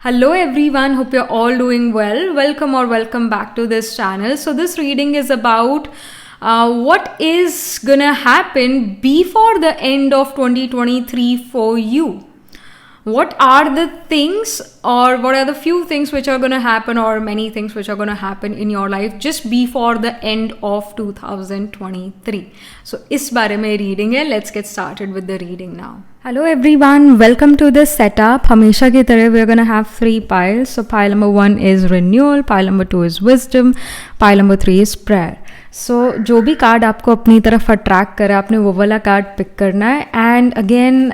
Hello everyone, hope you're all doing well. Welcome back to this channel. So this reading is about what is gonna happen before the end of 2023 for you. What are the things, or what are the few things which are gonna happen, or many things which are gonna happen in your life just before the end of 2023. So इस बारे में reading है. Let's get started with the reading now. Hello everyone, welcome to this setup. हमेशा की तरह we're gonna have 3 piles. So pile number 1 is renewal, pile number 2 is wisdom, pile number 3 is prayer. So जो भी card आपको अपनी तरफ attract करे आपने वो वाला कार्ड पिक करना है. And again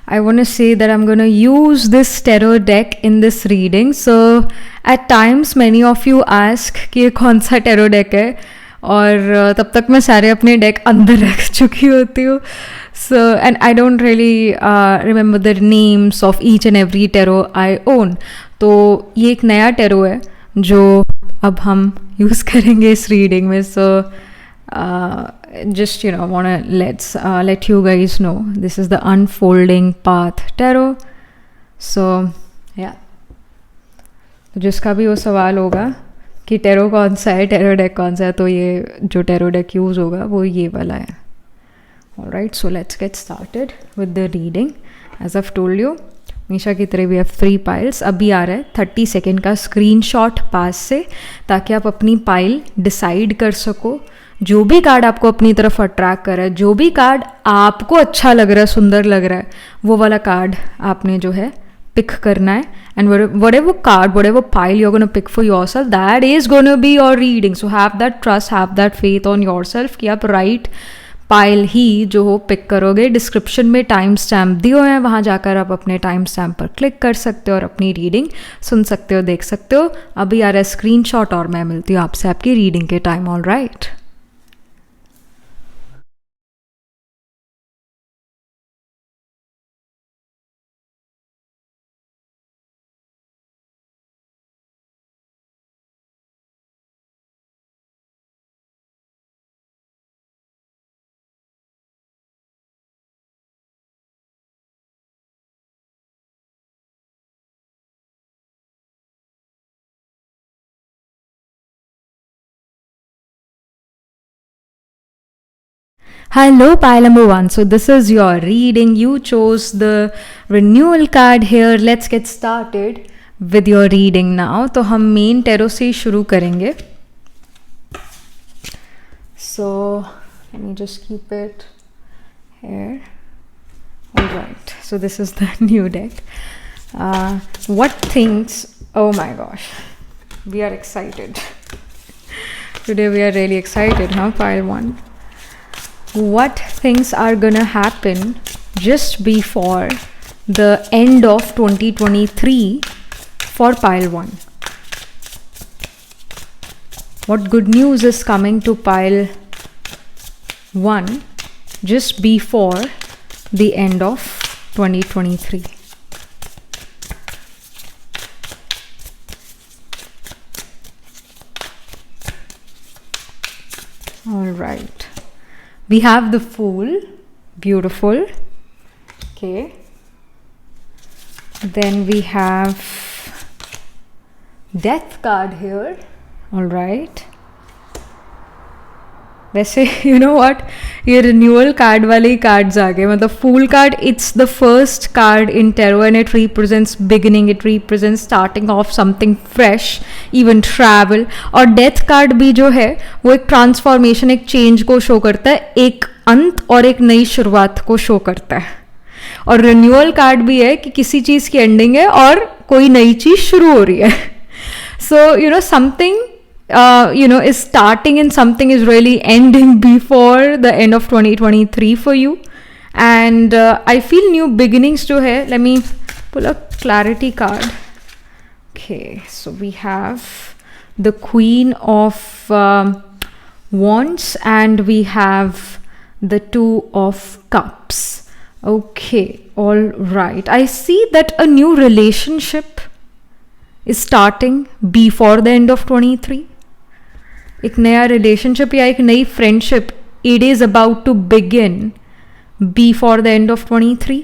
I want to say that I'm going to use this tarot deck in this reading. So at times many of you ask कि ये कौन सा tarot deck है, और तब तक मैं सारे अपने deck अंदर रख चुकी होती हूँ. So and I don't really remember the names of each and every tarot I own. तो ये एक नया tarot है जो अब हम यूज़ करेंगे इस reading में. So just wanna let you guys know this is the unfolding path tarot. So yeah, तो जिसका भी वो सवाल होगा कि टेरो कौन सा है, टेरो डेक कौन सा है, तो ये जो टेरो डेक यूज़ होगा वो ये वाला है. Alright, so let's get started with the reading. As I've told you, हमेशा की तरह we have 3 piles. अभी आ रहा है 30 सेकेंड का स्क्रीनशॉट पास से, ताकि आप अपनी पाइल डिसाइड कर सको. जो भी कार्ड आपको अपनी तरफ अट्रैक्ट कर रहा है, जो भी कार्ड आपको अच्छा लग रहा है, सुंदर लग रहा है, वो वाला कार्ड आपने जो है पिक करना है. And whatever card, whatever pile you're going to pick for yourself, that is going to be your reading. So have that trust, have that faith on yourself कि आप right पाइल ही जो हो pick करोगे. Description में time stamp दिए हुए हैं, वहाँ जाकर आप अपने टाइम स्टैम्प पर क्लिक कर सकते हो और अपनी रीडिंग सुन सकते हो, देख सकते हो. अभी आ रहा है स्क्रीनशॉट और मैं मिलती हूँ आपसे आपकी रीडिंग के time. All right. Hello, pile number 1. So this is your reading. You chose the renewal card here. Let's get started with your reading now. तो हम मेन टेरो से शुरू करेंगे. So let me just keep it here. Alright, so this is the new deck. What things, oh my gosh, we are excited. Today we are really excited, huh? Pile 1. What things are gonna happen just before the end of 2023 for pile 1? What good news is coming to pile 1 just before the end of 2023? All right. We have the Fool, beautiful. Okay. Then we have Death card here. All right. वैसे you know what, ये renewal card वाले ही cards आ गए. मतलब Fool card, it's the first card in tarot and it represents beginning, it represents starting off something fresh, even travel. और Death card भी जो है वो एक transformation, एक change को show करता है, एक अंत और एक नई शुरुआत को show करता है. और renewal card भी है कि किसी चीज़ की ending है और कोई नई चीज़ शुरू हो रही है. So something is starting and something is really ending before the end of 2023 for you. And I feel new beginnings to hai. Let me pull a clarity card. Okay, so we have the Queen of Wands and we have the Two of Cups. Okay, all right. I see that a new relationship is starting before the end of 23. एक नया relationship या एक नई friendship, it is about to begin before the end of 23.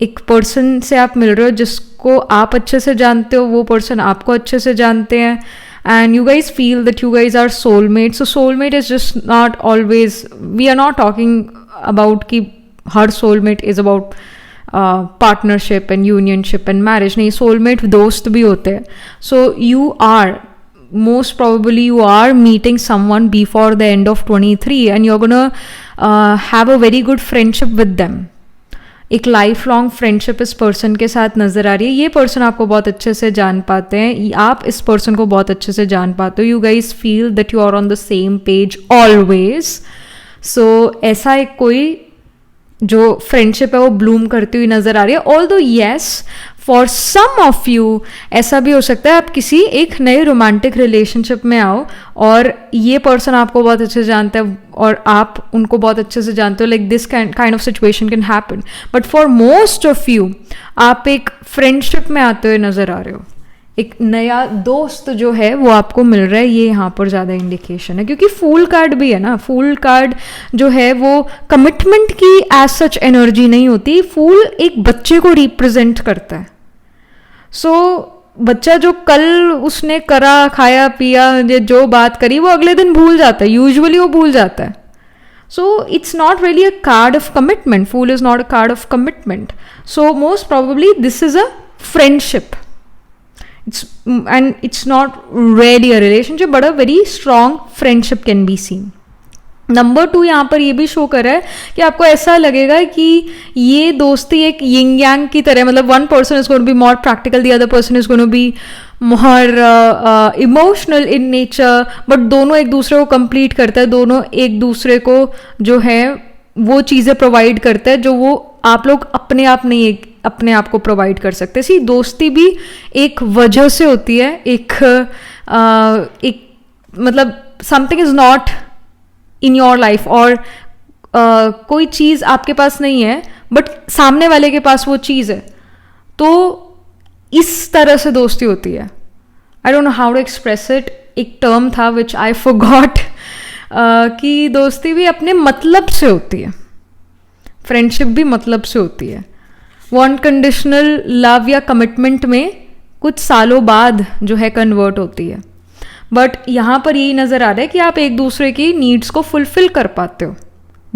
एक person से आप मिल रहे हो जिसको आप अच्छे से जानते हो, वो पर्सन आपको अच्छे से जानते हैं, and you guys feel that you guys are soulmates. So soulmate is just not always, we are not talking about कि हर soulmate is about partnership and unionship and marriage. नहीं, soulmate दोस्त भी होते हैं. So you are, most probably you are meeting someone before the end of 23 and you're gonna have a very good friendship with them. एक life long friendship इस person के साथ नज़र आ रही है. ये पर्सन आपको बहुत अच्छे से जान पाते हैं, आप इस पर्सन को बहुत अच्छे से जान पाते हो. You guys feel that you are on the same page always. So ऐसा एक कोई जो फ्रेंडशिप है वो ब्लूम करती हुई नज़र आ रही है. Although yes, for some of you ऐसा भी हो सकता है आप किसी एक नए रोमांटिक रिलेशनशिप में आओ और ये पर्सन आपको बहुत अच्छे से जानता है और आप उनको बहुत अच्छे से जानते हो. Like this kind of situation can happen. But for most of you आप एक फ्रेंडशिप में आते हुए नज़र आ रहे हो. एक नया दोस्त जो है वो आपको मिल रहा है. ये यहाँ पर ज़्यादा इंडिकेशन है क्योंकि फूल कार्ड भी है ना. फूल कार्ड जो है वो कमिटमेंट की एज सच एनर्जी नहीं होती. फूल एक बच्चे को रिप्रेजेंट करता है. सो बच्चा जो कल उसने करा, खाया पिया, जो बात करी वो अगले दिन भूल जाता है. यूजुअली वो भूल जाता है. So it's not really a card of commitment. Fool is not a card of commitment. So most probably this is a friendship. It's not really a relationship, but a very strong friendship can be seen. Number 2 यहाँ पर ये भी show कर रहा है कि आपको ऐसा लगेगा कि ये दोस्ती एक यिंग यांग की तरह, मतलब one person is going to be more practical, the other person is going to be more emotional in nature, but दोनों एक दूसरे को कंप्लीट करते हैं. दोनों एक दूसरे को जो है वो चीज़ें प्रोवाइड करते हैं जो वो आप लोग अपने आप नहीं अपने आप को प्रोवाइड कर सकते. सी दोस्ती भी एक वजह से होती है. एक मतलब something is not in your life और कोई चीज़ आपके पास नहीं है बट सामने वाले के पास वो चीज़ है, तो इस तरह से दोस्ती होती है. I don't know how to express it. एक टर्म था विच आई फॉरगॉट कि दोस्ती भी अपने मतलब से होती है, फ्रेंडशिप भी मतलब से होती है. वो अनकंडीशनल लव या कमिटमेंट में कुछ सालों बाद जो है कन्वर्ट होती है. बट यहाँ पर यही नज़र आ रहा है कि आप एक दूसरे की नीड्स को फुलफिल कर पाते हो.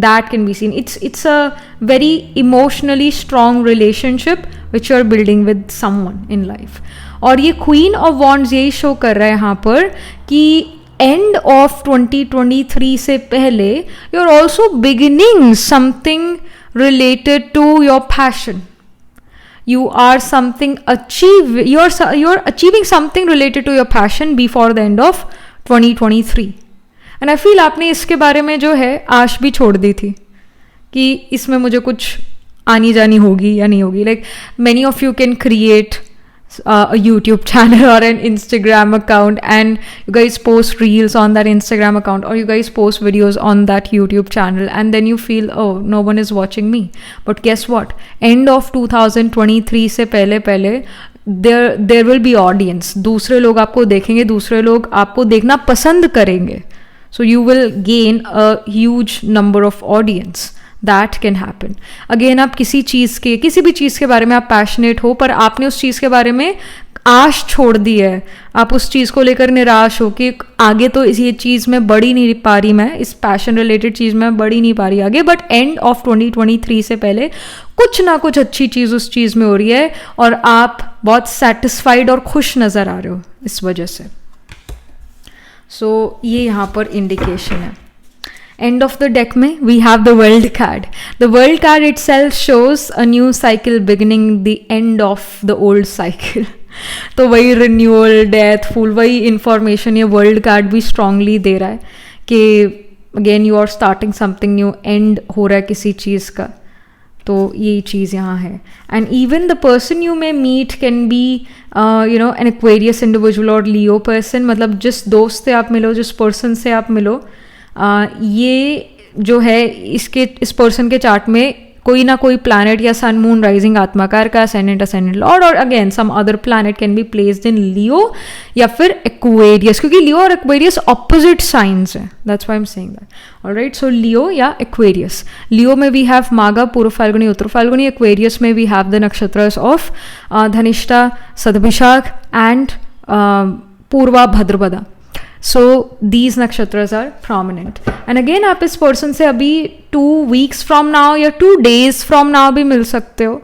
That can be seen. It's a very emotionally strong relationship which you are building with someone in life. और ये क्वीन ऑफ वॉन्ड्स यही शो कर रहा है यहाँ पर कि एंड ऑफ 2023 से पहले you are also beginning something related to your passion. You are achieving something related to your passion before the end of 2023. And I feel आपने इसके बारे में जो है आश भी छोड़ दी थी कि इसमें मुझे कुछ आनी जानी होगी या नहीं होगी. Like many of you can create a YouTube channel or an Instagram account and you guys post reels on that Instagram account or you guys post videos on that YouTube channel and then you feel, oh, no one is watching me. But guess what? End of 2023 से पहले there will be audience. दूसरे लोग आपको देखेंगे, दूसरे लोग आपको देखना पसंद करेंगे. So you will gain a huge number of audience. That can happen. Again आप किसी भी चीज़ के बारे में आप पैशनेट हो पर आपने उस चीज़ के बारे में आश छोड़ दी है. आप उस चीज़ को लेकर निराश हो कि आगे तो ये चीज़ में बढ़ ही नहीं पा रही, मैं इस पैशन रिलेटेड चीज़ में बढ़ ही नहीं पा रही आगे. बट एंड ऑफ 2023 से पहले कुछ ना कुछ अच्छी चीज़ उस चीज़ में हो रही है और आप बहुत सेटिस्फाइड और खुश नज़र आ रहे हो इस वजह से. सो ये यहाँ पर इंडिकेशन है. End of the deck में we have the world card. The world card itself shows a new cycle beginning, the end of the old cycle. तो वही renewal, death, फूल, वही information ये world card भी strongly दे रहा है कि again you are starting something new, end हो रहा है किसी चीज़ का. तो यही चीज़ यहाँ है. And even the person you may meet can be an Aquarius individual or Leo person. मतलब जिस दोस्त से आप मिलो, जिस person से आप मिलो, ये जो है इस पर्सन के चार्ट में कोई ना कोई प्लैनेट या सन मून राइजिंग आत्माकार का असेंडेंट लॉर्ड, और again some other planet can be placed in Leo या फिर एक्वेरियस, क्योंकि लियो और एक्वेरियस ऑपोजिट साइंस है, that's why I am saying that. Alright, so Leo या एक्वेरियस, लियो में we have Magha, Purva Phalguni, Uttara Phalguni, Aquarius में वी हैव द नक्षत्रस of Dhanishta, Shatabhisha and Purva Bhadrapada. So these nakshatras are prominent. And again आप इस person से अभी 2 weeks from now या 2 days from now भी मिल सकते हो,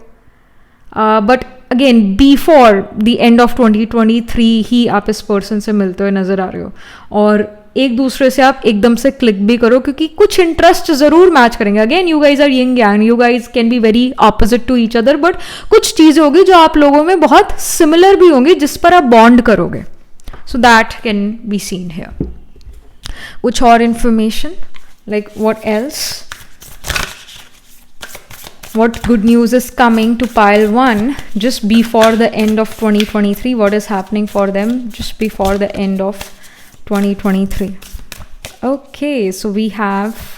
but again before the end of 2023 ही आप इस person से मिलते हुए नज़र आ रहे हो, और एक दूसरे से आप एकदम से क्लिक भी करो क्योंकि कुछ इंटरेस्ट ज़रूर मैच करेंगे। Again you guys are yin yang, you guys can be very opposite to each other, but कुछ चीज़ें होगी जो आप लोगों में बहुत सिमिलर भी होंगी जिस पर आप बॉन्ड करोगे। So that can be seen here. Kuch और information, like what else? What good news is coming to pile 1 just before the end of 2023? What is happening for them just before the end of 2023? Okay, so we have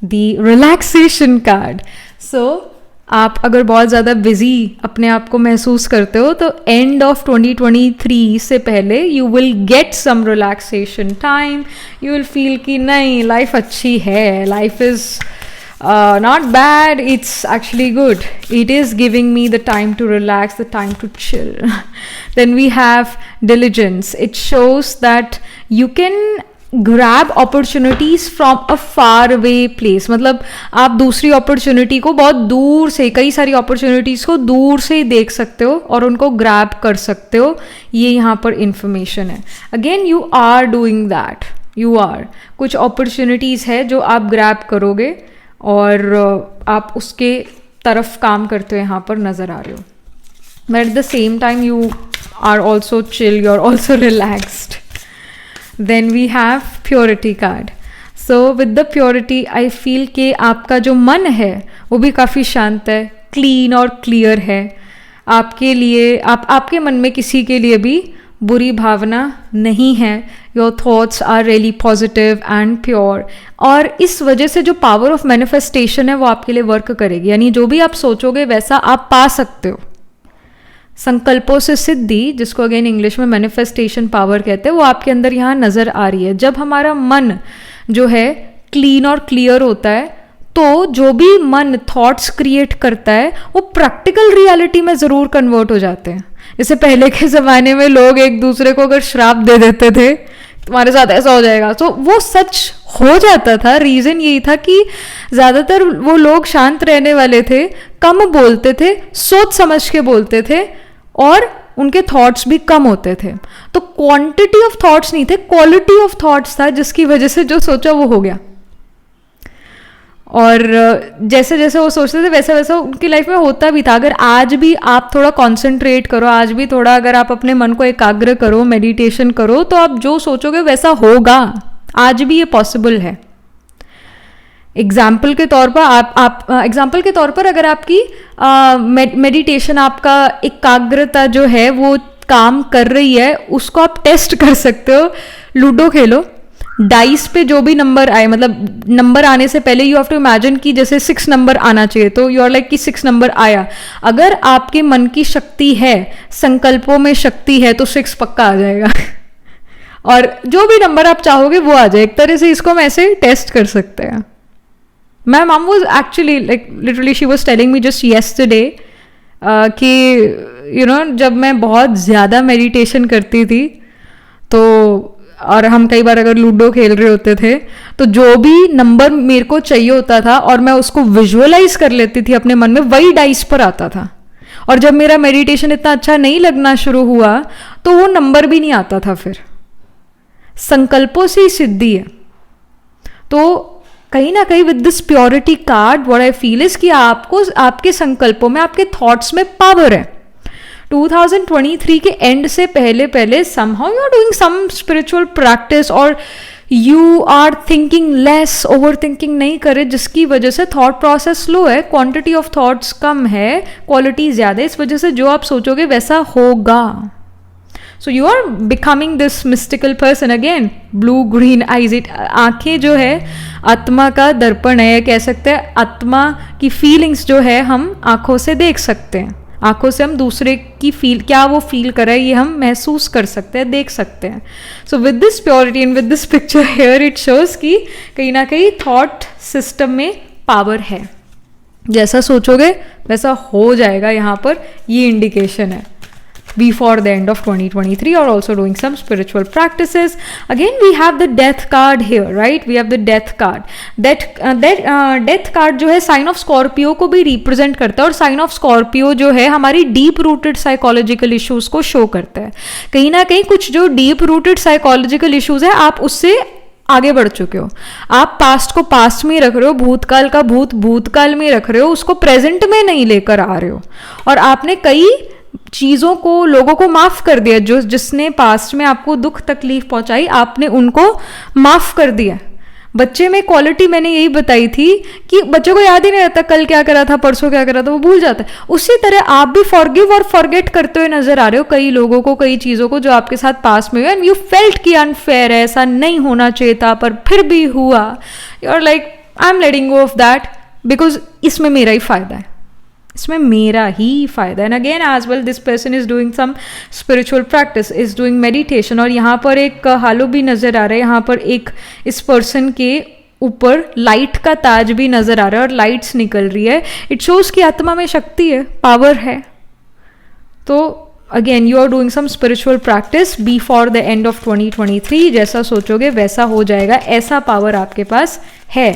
the relaxation card. So आप अगर बहुत ज़्यादा busy अपने आप को महसूस करते हो तो एंड ऑफ 2023 से पहले you will get some relaxation time, you will feel कि नहीं लाइफ अच्छी है, life is not bad, it's actually good, it is giving me the time to relax, the time to chill. Then we have diligence, it shows that you can grab opportunities from a far away place, मतलब आप दूसरी opportunity को बहुत दूर से, कई सारी opportunities को दूर से ही देख सकते हो और उनको ग्रैब कर सकते हो, ये यहाँ पर इंफॉर्मेशन है। Again you are doing that, you are, कुछ अपॉर्चुनिटीज़ है जो आप ग्रैब करोगे और आप उसके तरफ काम करते हुए यहाँ पर नज़र आ रहे हो, but at the same time you are also chill, you are also relaxed. Then we have purity card. So with the purity I feel कि आपका जो मन है वो भी काफ़ी शांत है, क्लीन और क्लियर है। आपके लिए आपके मन में किसी के लिए भी बुरी भावना नहीं है। Your thoughts are really positive and pure, और इस वजह से जो पावर ऑफ मैनिफेस्टेशन है वो आपके लिए वर्क करेगी, यानी जो भी आप सोचोगे वैसा आप पा सकते हो। संकल्पों से सिद्धि, जिसको अगेन इंग्लिश में मैनिफेस्टेशन पावर कहते हैं, वो आपके अंदर यहाँ नज़र आ रही है। जब हमारा मन जो है क्लीन और क्लियर होता है तो जो भी मन थॉट्स क्रिएट करता है वो प्रैक्टिकल रियलिटी में ज़रूर कन्वर्ट हो जाते हैं। जैसे पहले के ज़माने में लोग एक दूसरे को अगर श्राप दे देते थे तुम्हारे साथ ऐसा हो जाएगा, तो वो सच हो जाता था। रीज़न यही था कि ज़्यादातर वो लोग शांत रहने वाले थे, कम बोलते थे, सोच समझ के बोलते थे और उनके थॉट्स भी कम होते थे। तो क्वांटिटी ऑफ थॉट्स नहीं थे, क्वालिटी ऑफ थॉट्स था, जिसकी वजह से जो सोचा वो हो गया। और जैसे जैसे वो सोचते थे वैसा वैसा उनकी लाइफ में होता भी था। अगर आज भी आप थोड़ा कंसंट्रेट करो, आज भी थोड़ा अगर आप अपने मन को एकाग्र करो, मेडिटेशन करो, तो आप जो सोचोगे वैसा होगा। आज भी ये पॉसिबल है। एग्जाम्पल के तौर पर एग्जाम्पल के तौर पर अगर आपकी मेडिटेशन, आपका एकाग्रता जो है वो काम कर रही है, उसको आप टेस्ट कर सकते हो। लूडो खेलो, डाइस पे जो भी नंबर आए, मतलब नंबर आने से पहले यू हैव टू इमेजिन कि जैसे 6 नंबर आना चाहिए, तो यू आर लाइक कि 6 नंबर आया। अगर आपके मन की शक्ति है, संकल्पों में शक्ति है, तो 6 पक्का आ जाएगा और जो भी नंबर आप चाहोगे वो आ जाए। एक तरह से इसको हम ऐसे टेस्ट कर सकते हैं। My mom was actually like literally she was telling me just yesterday कि you know जब मैं बहुत ज़्यादा मेडिटेशन करती थी तो, और हम कई बार अगर लूडो खेल रहे होते थे तो जो भी नंबर मेरे को चाहिए होता था और मैं उसको विजुअलाइज कर लेती थी अपने मन में, वही डाइस पर आता था। और जब मेरा मेडिटेशन इतना अच्छा नहीं लगना शुरू हुआ तो वो नंबर भी नहीं आता था। फिर संकल्पों से ही सिद्धि है। तो कहीं ना कहीं with this purity card what I feel is कि आपको आपके संकल्पों में, आपके थॉट्स में पावर है। 2023 के एंड से पहले पहले somehow you are doing some spiritual practice और you are thinking less, overthinking नहीं करे, जिसकी वजह से थॉट प्रोसेस स्लो है, क्वांटिटी ऑफ थॉट्स कम है, क्वालिटी ज़्यादा है। इस वजह से जो आप सोचोगे वैसा होगा। So you are becoming this mystical person again. Blue green eyes, it आंखें जो है आत्मा का दर्पण है, कह सकते हैं आत्मा की फीलिंग्स जो है हम आंखों से देख सकते हैं. आंखों से हम दूसरे की फील, क्या वो फील कर रहा है ये हम महसूस कर सकते हैं, देख सकते हैं. So with this purity and with this picture here it shows कि कहीं ना कहीं थॉट सिस्टम में पावर है. जैसा सोचोगे वैसा हो जाएगा, यहाँ पर ये इंडिकेशन है. Before the end of 2023 or also doing some spiritual practices. Again we have the death card here, right? We have the death card. Death card जो है साइन ऑफ स्कॉर्पियो को भी रिप्रेजेंट करता है, और साइन ऑफ स्कॉर्पियो जो है हमारी डीप रूटेड साइकोलॉजिकल इश्यूज को शो करता है. कहीं ना कहीं कुछ जो डीप रूटेड साइकोलॉजिकल इश्यूज है आप उससे आगे बढ़ चुके हो. आप पास्ट को पास्ट में रख रहे हो, भूतकाल का भूतकाल में रख रहे हो, उसको प्रेजेंट में नहीं लेकर आ रहे हो, और आपने कई चीज़ों को, लोगों को माफ़ कर दिया. जो जिसने पास्ट में आपको दुख तकलीफ पहुंचाई आपने उनको माफ़ कर दिया. बच्चे में क्वालिटी मैंने यही बताई थी कि बच्चों को याद ही नहीं रहता कल क्या करा था, परसों क्या करा था, वो भूल जाता है. उसी तरह आप भी फॉरगिव और फॉरगेट करते हुए नजर आ रहे हो कई लोगों को, कई चीज़ों को जो आपके साथ पास में हुए, एंड यू फेल्ट कि अनफेयर है, ऐसा नहीं होना चाहिए था पर फिर भी हुआ. You are like I am letting go of that because इसमें मेरा ही फायदा है, इसमें मेरा ही फायदा है. And again as well this person is doing some spiritual practice, is doing meditation. और यहाँ पर एक हालो भी नजर आ रहा है, यहाँ पर एक इस पर्सन के ऊपर लाइट का ताज भी नजर आ रहा है और लाइट्स निकल रही है. इट शोज कि आत्मा में शक्ति है, पावर है. तो again you are doing some spiritual practice before the end of 2023. जैसा सोचोगे वैसा हो जाएगा, ऐसा पावर आपके पास है.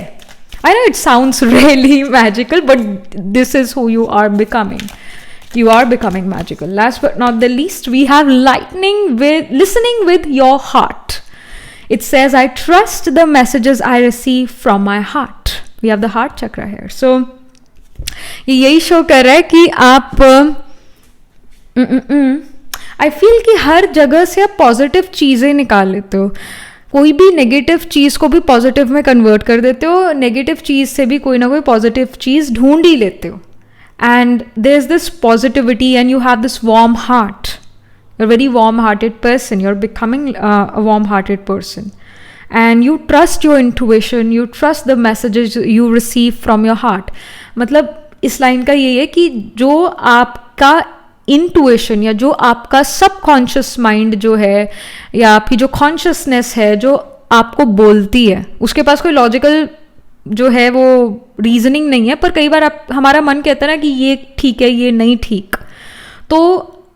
I know it sounds really magical, but this is who you are becoming. You are becoming magical. Last but not the least, we have listening with your heart. It says, I trust the messages I receive from my heart. We have the heart chakra here. So, यही show कर रहा है कि आप I feel कि हर जगह से आप पॉजिटिव चीज़ें निकाल लेते हो. कोई भी नेगेटिव चीज़ को भी पॉजिटिव में कन्वर्ट कर देते हो, नेगेटिव चीज़ से भी कोई ना कोई पॉजिटिव चीज़ ढूंढ ही लेते हो. And there is this positivity and you have this warm heart. You are very warm hearted person, you are becoming a warm hearted person, and you trust your intuition, you trust the messages you receive from your heart. मतलब इस line का ये है कि जो आपका intuition या जो आपका सबकॉन्शियस माइंड जो है या आपकी जो कॉन्शियसनेस है जो आपको बोलती है, उसके पास कोई लॉजिकल जो है वो रीजनिंग नहीं है, पर कई बार हमारा मन कहता है ना कि ये ठीक है ये नहीं ठीक. तो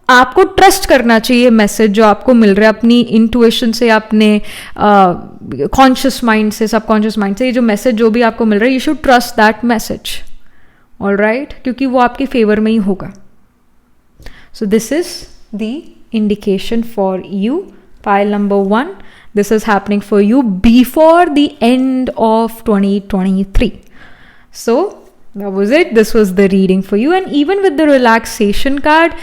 आपको ट्रस्ट करना चाहिए मैसेज जो आपको मिल रहा है अपनी इंट्यूशन से, अपने कॉन्शियस माइंड से, सबकॉन्शियस माइंड से. ये जो मैसेज जो भी आपको मिल रहा है, you should trust that message, alright, क्योंकि वो आपके फेवर में ही होगा. So this is the indication for you. File number 1. This is happening for you before the end of 2023. So that was it. This was the reading for you. And even with the relaxation card,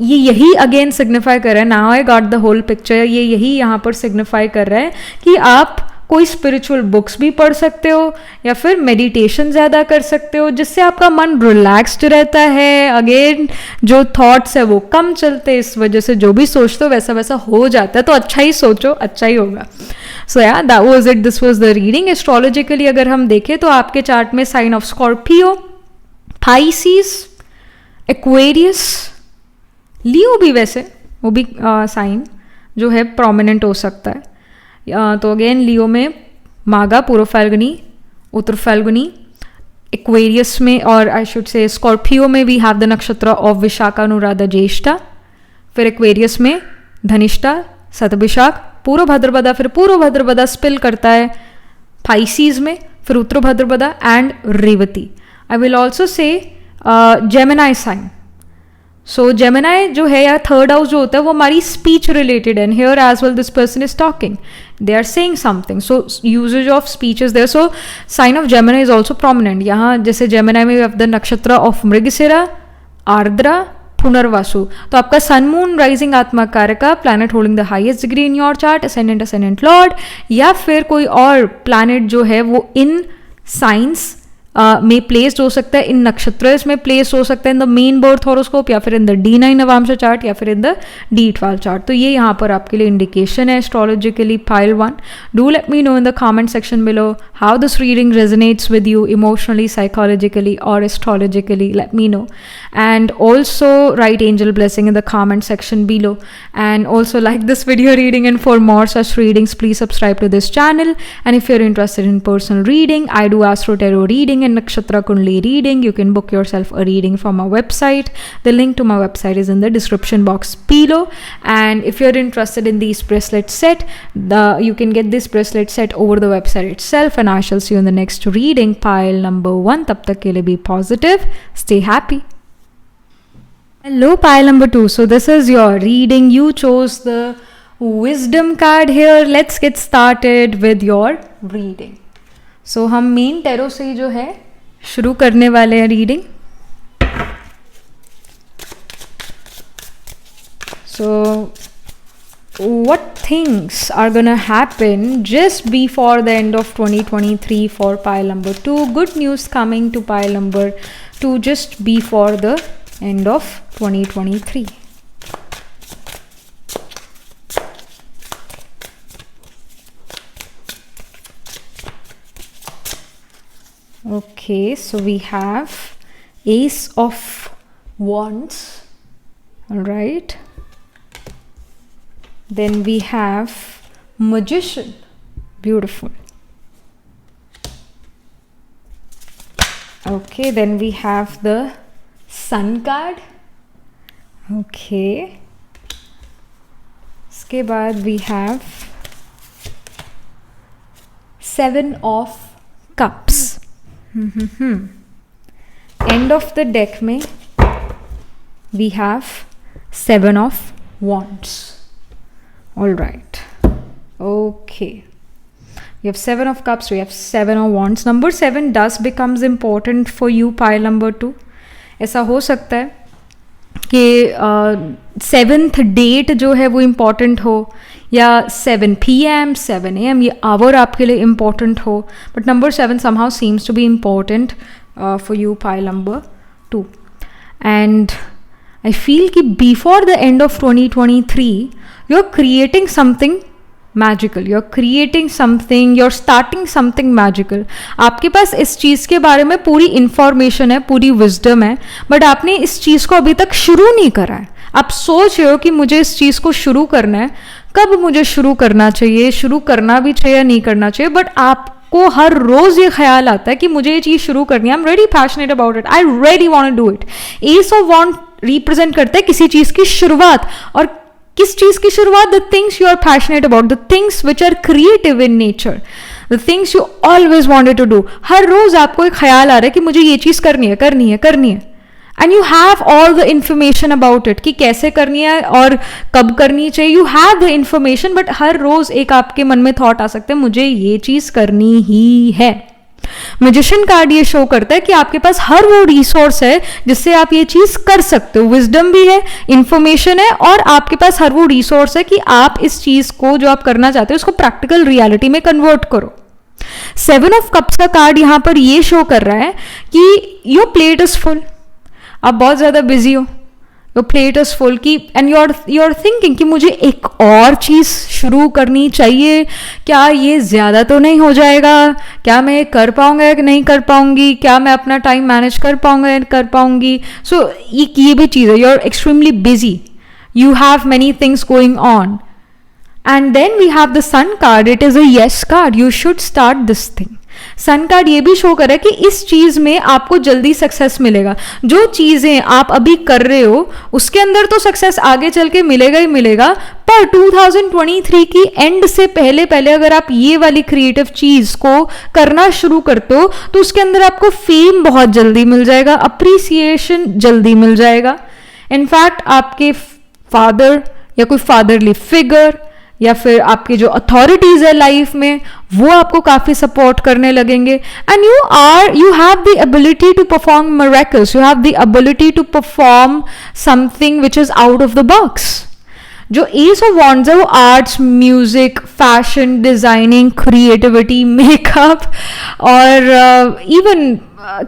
ये यही again signify कर रहा है. Now I got the whole picture. ये यही यहाँ पर signify कर रहा है कि आप कोई स्पिरिचुअल बुक्स भी पढ़ सकते हो या फिर मेडिटेशन ज़्यादा कर सकते हो, जिससे आपका मन रिलैक्स्ड रहता है. अगेन जो थॉट्स है वो कम चलते हैं, इस वजह से जो भी सोचते हो वैसा वैसा हो जाता है. तो अच्छा ही सोचो, अच्छा ही होगा. सो या that was it. This was the reading. Astrologically अगर हम देखें तो आपके चार्ट में sign of Scorpio, Pisces, Aquarius, Leo भी, वैसे वो भी साइन जो है प्रोमिनेंट हो सकता है. तो अगेन लियो में मागा, पूर्व फाल्गुनी, उत्तर फाल्गुनी, एक्वेरियस में और आई शुड से स्कॉर्पियो में we have the nakshatra of Vishakha, Anuradha, ज्येष्ठा. फिर एक्वेरियस में धनिष्ठा, शतभिषाख, पूर्व भाद्रपदा, फिर पूर्व भाद्रपदा स्पिल करता है पाइसिस में, फिर Uttara Bhadrapada and Revati. I will also say Gemini sign. So Gemini जो है या थर्ड हाउस जो होता है वो हमारी स्पीच रिलेटेड है. Here as well this person is talking, they are saying something, so uses of speech is there. So sign of Gemini is also prominent. यहाँ जैसे जेमिनाई में of the nakshatra of Mrigashira, Ardra, Punarvasu. तो आपका sun moon rising atma karaka, planet holding the highest degree in your chart, ascendant lord, या फिर कोई और planet जो है वो इन साइंस में प्लेस्ड हो सकता है, इन नक्षत्र में प्लेस्ड हो सकता है in the main birth horoscope, या फिर in the D9 Navamsa chart, या फिर इन द D12 चार्ट. तो ये यहाँ पर आपके लिए इंडिकेशन है astrologically. Pile 1, do let me know in the comment section below how this reading resonates with you emotionally, psychologically or astrologically. Let me know, and also write angel blessing in the comment section below, and also like this video reading. And for more such readings, please subscribe to this channel. And if you're interested in personal reading, I do astro tarot reading and nakshatra kundli reading. You can book yourself a reading from my website. The link to my website is in the description box below. And if you're interested in these bracelet set, you can get this bracelet set over the website itself. And I shall see you in the next reading, pile number 1. Tab tak ke liye be positive, stay happy. Hello pile number 2. So this is your reading. You chose the wisdom card here. Let's get started with your reading. So हम main tarot से जो है शुरू करने वाले हैं reading. So what things are gonna happen just before the end of 2023 for pile number 2? Good news coming to pile number 2 just before the end of 2023. Okay, so we have Ace of Wands. All right. Then we have Magician. Beautiful. Okay, then we have the Sun card. Okay. इसके बाद we have Seven of Cups. End of the deck में we have Seven of Wands. All right. Okay. You have Seven of Cups. We have Seven of Wands. Number 7 does becomes important for you, pile number 2. ऐसा हो सकता है कि 7th date जो है वो important हो, या 7 PM 7 AM ये आवर आपके लिए इम्पॉर्टेंट हो. But number 7 somehow seems to be important for you, pile number 2. And I feel कि before the end of 2023 you're creating something magical, you're creating something, you're starting something magical. आपके पास इस चीज़ के बारे में पूरी इंफॉर्मेशन है, पूरी विजडम है, बट आपने इस चीज़ को अभी तक शुरू नहीं करा है. आप सोच रहे हो कि मुझे इस चीज़ को शुरू करना है, कब मुझे शुरू करना चाहिए, शुरू करना भी चाहिए या नहीं करना चाहिए. बट आपको हर रोज ये ख्याल आता है कि मुझे ये चीज़ शुरू करनी है. I am very passionate about it, I really want to do it. Ace of wand represent करता है किसी चीज़ की शुरुआत. और किस चीज की शुरुआत? The things you are passionate about, the things which are creative in nature, the things you always wanted to do. हर रोज आपको एक ख्याल आ रहा है कि मुझे ये चीज करनी है, करनी है, करनी है. And you have all the information about it कि कैसे करनी है और कब करनी चाहिए. You have the information, but हर रोज एक आपके मन में थॉट आ सकते हैं मुझे ये चीज करनी ही है. मैजिशियन कार्ड ये शो करता है कि आपके पास हर वो रिसोर्स है जिससे आप ये चीज कर सकते हो. विजडम भी है, इंफॉर्मेशन है, और आपके पास हर वो रिसोर्स है कि आप इस चीज को जो आप करना चाहते हो उसको प्रैक्टिकल रियलिटी में कन्वर्ट करो. 7 ऑफ कप्स का कार्ड यहां पर ये शो कर रहा है कि योर प्लेट इज फुल. आप बहुत ज्यादा बिजी हो, योर प्लेट इज फुल की, एंड यू आर थिंकिंग कि मुझे एक और चीज शुरू करनी चाहिए. क्या ये ज्यादा तो नहीं हो जाएगा? क्या मैं कर पाऊंगा या नहीं कर पाऊंगी? क्या मैं अपना टाइम मैनेज कर पाऊंगा या कर पाऊंगी? सो ये भी चीज है. You are extremely busy, you have many things going on. And then we have the sun card. It is a yes card. You should start this thing. Sun card ये भी शो कर रहा है कि इस चीज में आपको जल्दी सक्सेस मिलेगा. जो चीजें आप अभी कर रहे हो उसके अंदर तो सक्सेस आगे चल के मिलेगा ही मिलेगा, पर 2023 की एंड से पहले पहले अगर आप ये वाली क्रिएटिव चीज को करना शुरू करते हो तो उसके अंदर आपको फेम बहुत जल्दी मिल जाएगा, अप्रिसिएशन जल्दी मिल जाएगा. इनफैक्ट आपके फादर या कोई फादरली फिगर या फिर आपके जो अथॉरिटीज है लाइफ में वो आपको काफी सपोर्ट करने लगेंगे. And you have the ability to perform miracles, you have the ability to perform something which is out of the box. जो एस ऑफ वॉन्ड्स है वो arts, music, fashion, designing, creativity, makeup और even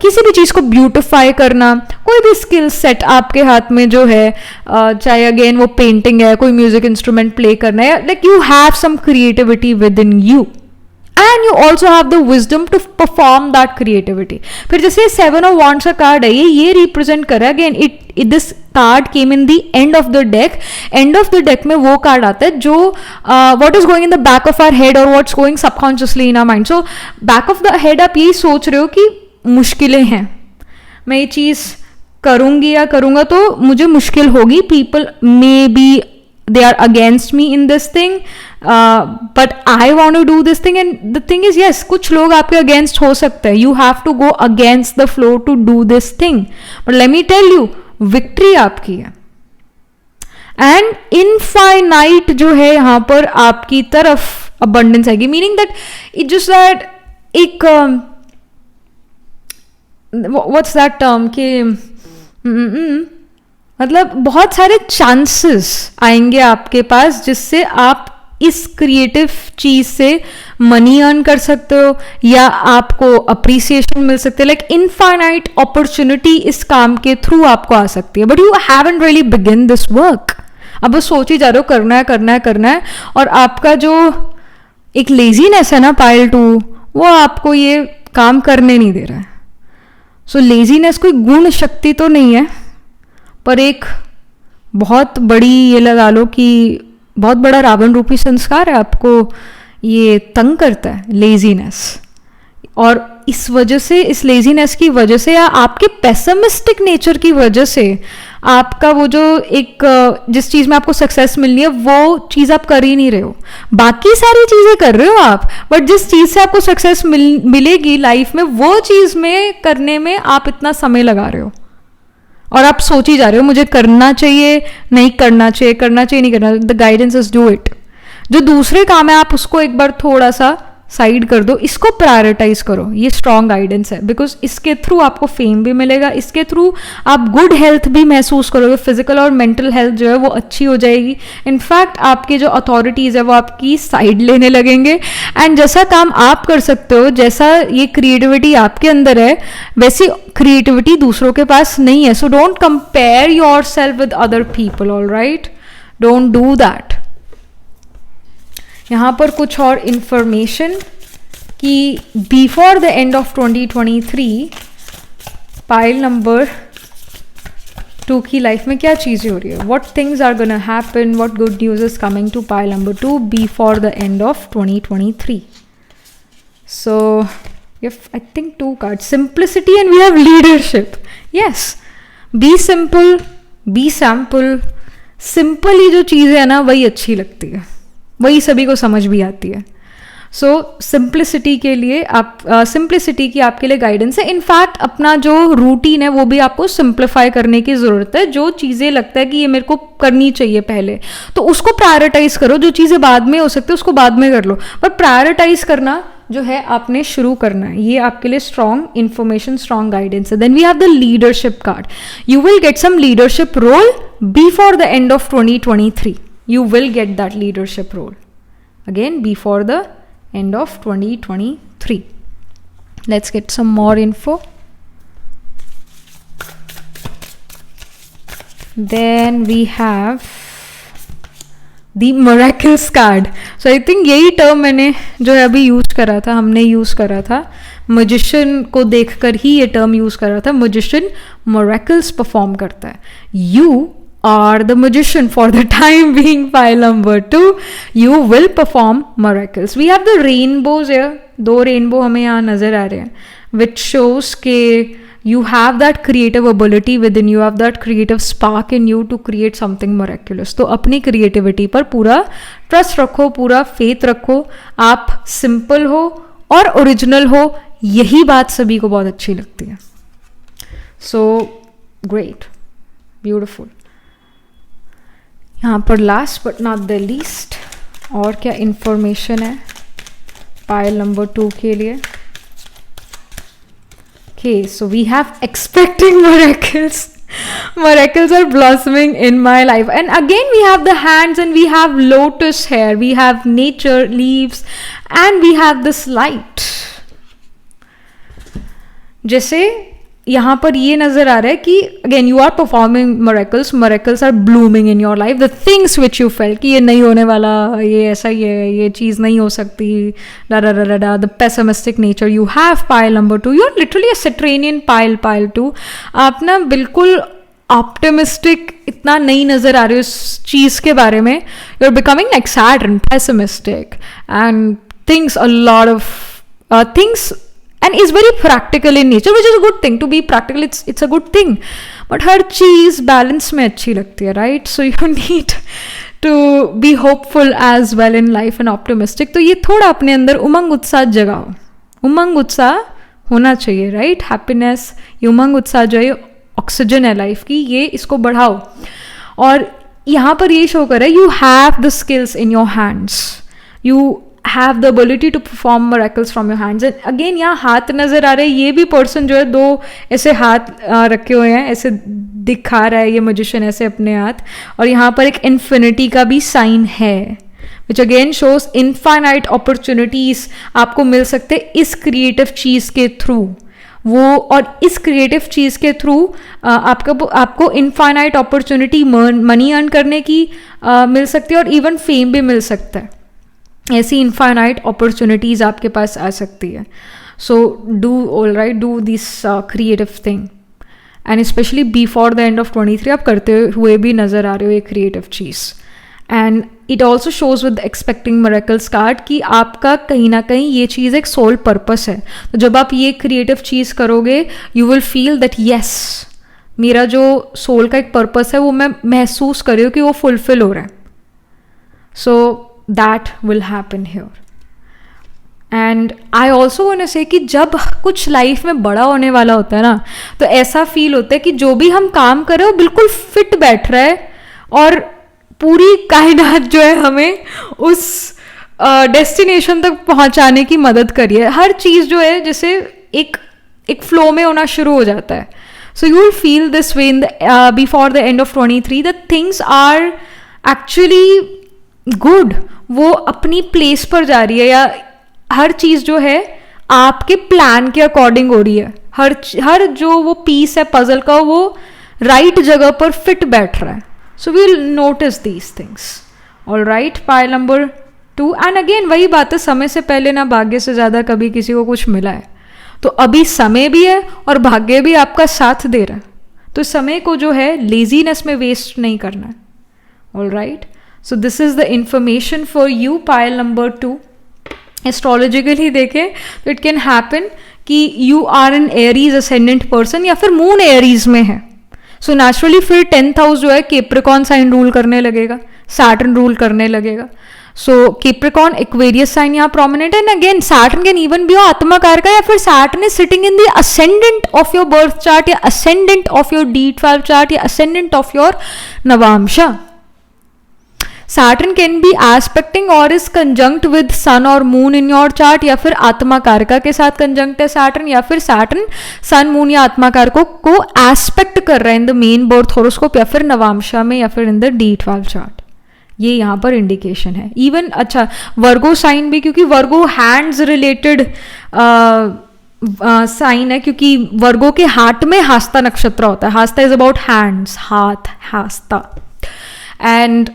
किसी भी चीज़ को beautify करना, कोई भी स्किल सेट आपके हाथ में जो है, चाहे अगेन वो पेंटिंग है, कोई म्यूजिक इंस्ट्रूमेंट प्ले करना है, like you have some creativity within you and you also have the wisdom to perform that creativity. फिर जैसे 7 ऑफ वॉन्ड्स का कार्ड है, ये रिप्रेजेंट कर रहा है again it this card came in the end of the deck. End of the deck में वो कार्ड आता है जो what is going in the back of our head और what's going subconsciously in our mind. So back of the head आप यही सोच रहे हो कि मुश्किलें हैं, मैं ये चीज़ करूंगी या करूंगा तो मुझे मुश्किल होगी, people may be they are against me in this thing, but I want to do this thing. And the thing is, yes, कुछ लोग आपके against हो सकते हैं, you have to go against the flow to do this thing, but let me tell you, victory आपकी है. And infinite जो है यहाँ पर आपकी तरफ abundance आएगी, meaning that it just that एक what's that term कि मतलब बहुत सारे चांसेस आएंगे आपके पास जिससे आप इस क्रिएटिव चीज से मनी अर्न कर सकते हो या आपको अप्रिसिएशन मिल सकते है. लाइक इनफाइनाइट अपॉर्चुनिटी इस काम के थ्रू आपको आ सकती है, but you haven't really begin this work. अब बस सोच ही जा रहे हो करना है करना है करना है, और आपका जो एक लेजीनेस है ना पाइल 2, वो आपको ये काम करने नहीं दे रहा है. सो लेजीनेस कोई गुण शक्ति तो नहीं है, पर एक बहुत बड़ी, ये लगा लो कि बहुत बड़ा रावण रूपी संस्कार है, आपको ये तंग करता है लेजीनेस. और इस वजह से, इस लेजीनेस की वजह से या आपके पेसिमिस्टिक नेचर की वजह से आपका वो जो एक जिस चीज़ में आपको सक्सेस मिलनी है वो चीज़ आप कर ही नहीं रहे हो. बाकी सारी चीज़ें कर रहे हो आप, बट जिस चीज़ से आपको सक्सेस मिलेगी लाइफ में, वो चीज़ में करने में आप इतना समय लगा रहे हो और आप सोच ही जा रहे हो मुझे करना चाहिए नहीं करना चाहिए, करना चाहिए नहीं करना. The guidance is do it. जो दूसरे काम है आप उसको एक बार थोड़ा सा साइड कर दो, इसको प्रायोरिटाइज करो. ये स्ट्रॉन्ग गाइडेंस है, बिकॉज इसके थ्रू आपको फेम भी मिलेगा, इसके थ्रू आप गुड हेल्थ भी महसूस करोगे, फिजिकल और मेंटल हेल्थ जो है वो अच्छी हो जाएगी. इनफैक्ट आपकी जो अथॉरिटीज़ है वो आपकी साइड लेने लगेंगे. एंड जैसा काम आप कर सकते हो, जैसा ये क्रिएटिविटी आपके अंदर है, वैसी क्रिएटिविटी दूसरों के पास नहीं है. So don't compare yourself with other people, all right, don't do that. यहाँ पर कुछ और इंफॉर्मेशन कि before the end of 2023 pile number 2 की लाइफ में क्या चीज़ें हो रही है, what things are gonna happen, what good news is coming to pile number 2 before the end of 2023. So I think 2 cards, simplicity and we have leadership. Yes, be simple, be sample. Simple जो चीज़ें है ना वही अच्छी लगती है, वही सभी को समझ भी आती है. सो सिंप्लिसिटी के लिए आप सिंप्लिसिटी की आपके लिए गाइडेंस है. इनफैक्ट अपना जो रूटीन है वो भी आपको सिंप्लीफाई करने की ज़रूरत है. जो चीज़ें लगता है कि ये मेरे को करनी चाहिए पहले, तो उसको प्रायोरिटाइज करो. जो चीज़ें बाद में हो सकती है उसको बाद में कर लो, पर प्रायोरिटाइज करना जो है आपने शुरू करना है. ये आपके लिए स्ट्रॉन्ग इंफॉर्मेशन, स्ट्रॉन्ग गाइडेंस है. Then we have the leadership card. You will get some leadership role before the end of 2023. You will get that leadership role again before the end of 2023. Let's get some more info. Then we have the miracles card. So I think यही term मैंने जो है अभी use करा था, हमने use करा था, magician को देखकर ही ये term यूज करा था. magician miracles perform करता है. You are the magician for the time being. Pile number 2, you will perform miracles. We have the rainbows here. 2 rainbow हमें यहाँ नजर आ रहे हैं, which shows के you have that creative ability within you, have that creative spark in you to create something miraculous. तो अपनी creativity पर पूरा trust रखो, पूरा faith रखो. आप simple हो और original हो, यही बात सभी को बहुत अच्छी लगती है. So great, beautiful. यहाँ पर last but not the least और क्या इंफॉर्मेशन है पाइल नंबर 2 के लिए. Okay, so we have expecting miracles. Miracles are blossoming in my life. And again we have the hands and we have lotus hair, we have nature, leaves, and we have this light. जैसे यहाँ पर ये नजर आ रहा है कि again you are performing miracles are blooming in your life, the things which you feel कि ये नहीं होने वाला, ये ऐसा ही है, ये चीज़ नहीं हो सकती, the pessimistic nature you have pile number 2, you are literally a Saturnian pile 2. आप ना बिल्कुल ऑप्टिमिस्टिक इतना नहीं नजर आ रहे हो इस चीज़ के बारे में. You are becoming like sad and pessimistic and things a lot of things and is very practical in nature, which is a good thing. To be practical, it's a good thing, but her cheese balance में अच्छी लगती है, right? So you need to be hopeful as well in life and optimistic. तो ये थोड़ा अपने अंदर उमंग उत्साह जगाओ. उमंग उत्साह होना चाहिए, right? Happiness, ये उमंग उत्साह जो है ऑक्सीजन है लाइफ की, ये इसको बढ़ाओ. और यहाँ पर ये शो कर रहा है you have the skills in your hands, you have the ability to perform miracles from your hands. And again यहाँ हाथ नजर आ रहे हैं, ये भी पर्सन जो है दो ऐसे हाथ रखे हुए हैं, ऐसे दिखा रहा है ये magician ऐसे अपने हाथ, और यहाँ पर एक infinity का भी साइन है, which again shows infinite opportunities आपको मिल सकते इस क्रिएटिव चीज़ के थ्रू. वो और इस क्रिएटिव चीज़ के थ्रू आपको इनफाइनाइट अपॉर्चुनिटी मनी अर्न करने की मिल सकती है, और इवन फेम भी मिल सकता है. ऐसी इनफाइनाइट अपॉर्चुनिटीज़ आपके पास आ सकती है. So do all right, do this creative thing, and specially before the end of 23 आप करते हुए भी नज़र आ रहे हो ये creative cheese. And it also shows with expecting miracles card कि आपका कहीं ना कहीं ये चीज़ एक सोल पर्पस है. तो जब आप ये क्रिएटिव चीज़ करोगे you will feel that yes, मेरा जो सोल का एक पर्पस है वो मैं महसूस कर रही हूँ कि वो फुलफिल हो रहा है. सो that will happen here. And I also want to say कि जब कुछ लाइफ में बड़ा होने वाला होता है ना, तो ऐसा फील होता है कि जो भी हम काम कर रहे हो बिल्कुल फिट बैठ रहा है, और पूरी कायनात जो है हमें उस डेस्टिनेशन तक पहुंचाने की मदद करी है. हर चीज़ जो है जैसे एक फ्लो में होना शुरू हो जाता है. So you will feel this way in the before the end of 23 that things are actually good. वो अपनी प्लेस पर जा रही है, या हर चीज़ जो है आपके प्लान के अकॉर्डिंग हो रही है. हर जो वो पीस है पजल का वो राइट जगह पर फिट बैठ रहा है. So we will notice these things. All right, pile number 2. And again वही बात है, समय से पहले ना भाग्य से ज़्यादा कभी किसी को कुछ मिला है. तो अभी समय भी है और भाग्य भी आपका साथ दे रहा है, तो समय को जो है लेजीनेस में वेस्ट नहीं करना है. All right, so this is the information for you, pile number 2. Astrologically देखें तो इट कैन हैपन कि you are an Aries ascendant person, या फिर मून एरीज में है. सो नेचुरली फिर 10th हाउस जो है कैप्रिकॉर्न साइन रूल करने लगेगा, सैटर्न रूल करने लगेगा. सो कैप्रिकॉर्न एक्वेरियस साइन यहाँ प्रोमिनेंट है. And again Saturn can even be आत्मा कार का, या फिर Saturn is sitting in the ascendant of your birth chart, या ascendant of your D12 chart, या ascendant of your Navamsha. Saturn can be aspecting or is conjunct with sun or moon in your chart, या फिर आत्मा कारका के साथ conjunct है Saturn, या फिर Saturn sun moon या आत्मा कारको को एस्पेक्ट कर रहा है in the main birth horoscope, या फिर नवांशा में, या फिर इन द D12 चार्ट. ये यहाँ पर इंडिकेशन है. इवन अच्छा वर्गो साइन भी, क्योंकि वर्गो हैंड्स रिलेटेड साइन है, क्योंकि वर्गो के हाथ में हास्ता नक्षत्र होता है. हास्ता इज अबाउट हैंड्स, हाथ, Hasta. And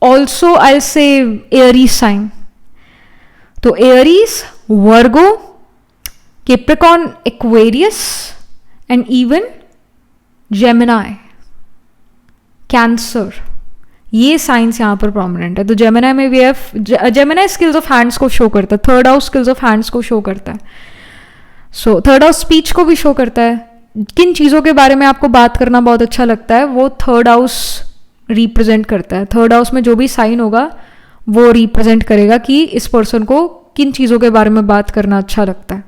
also I'll say Aries sign. तो Aries, Virgo, Capricorn, Aquarius and even Gemini, Cancer, ये साइंस यहाँ पर प्रोमिनेंट है. तो Gemini में भी Gemini स्किल्स ऑफ हैंड्स को शो करता है, third house skills of hands को शो करता है. सो थर्ड हाउस स्पीच को भी शो करता है. किन चीज़ों के बारे में आपको बात करना बहुत अच्छा लगता है वो थर्ड हाउस रिप्रेजेंट करता है. थर्ड हाउस में जो भी साइन होगा वो रिप्रेजेंट करेगा कि इस पर्सन को किन चीज़ों के बारे में बात करना अच्छा लगता है.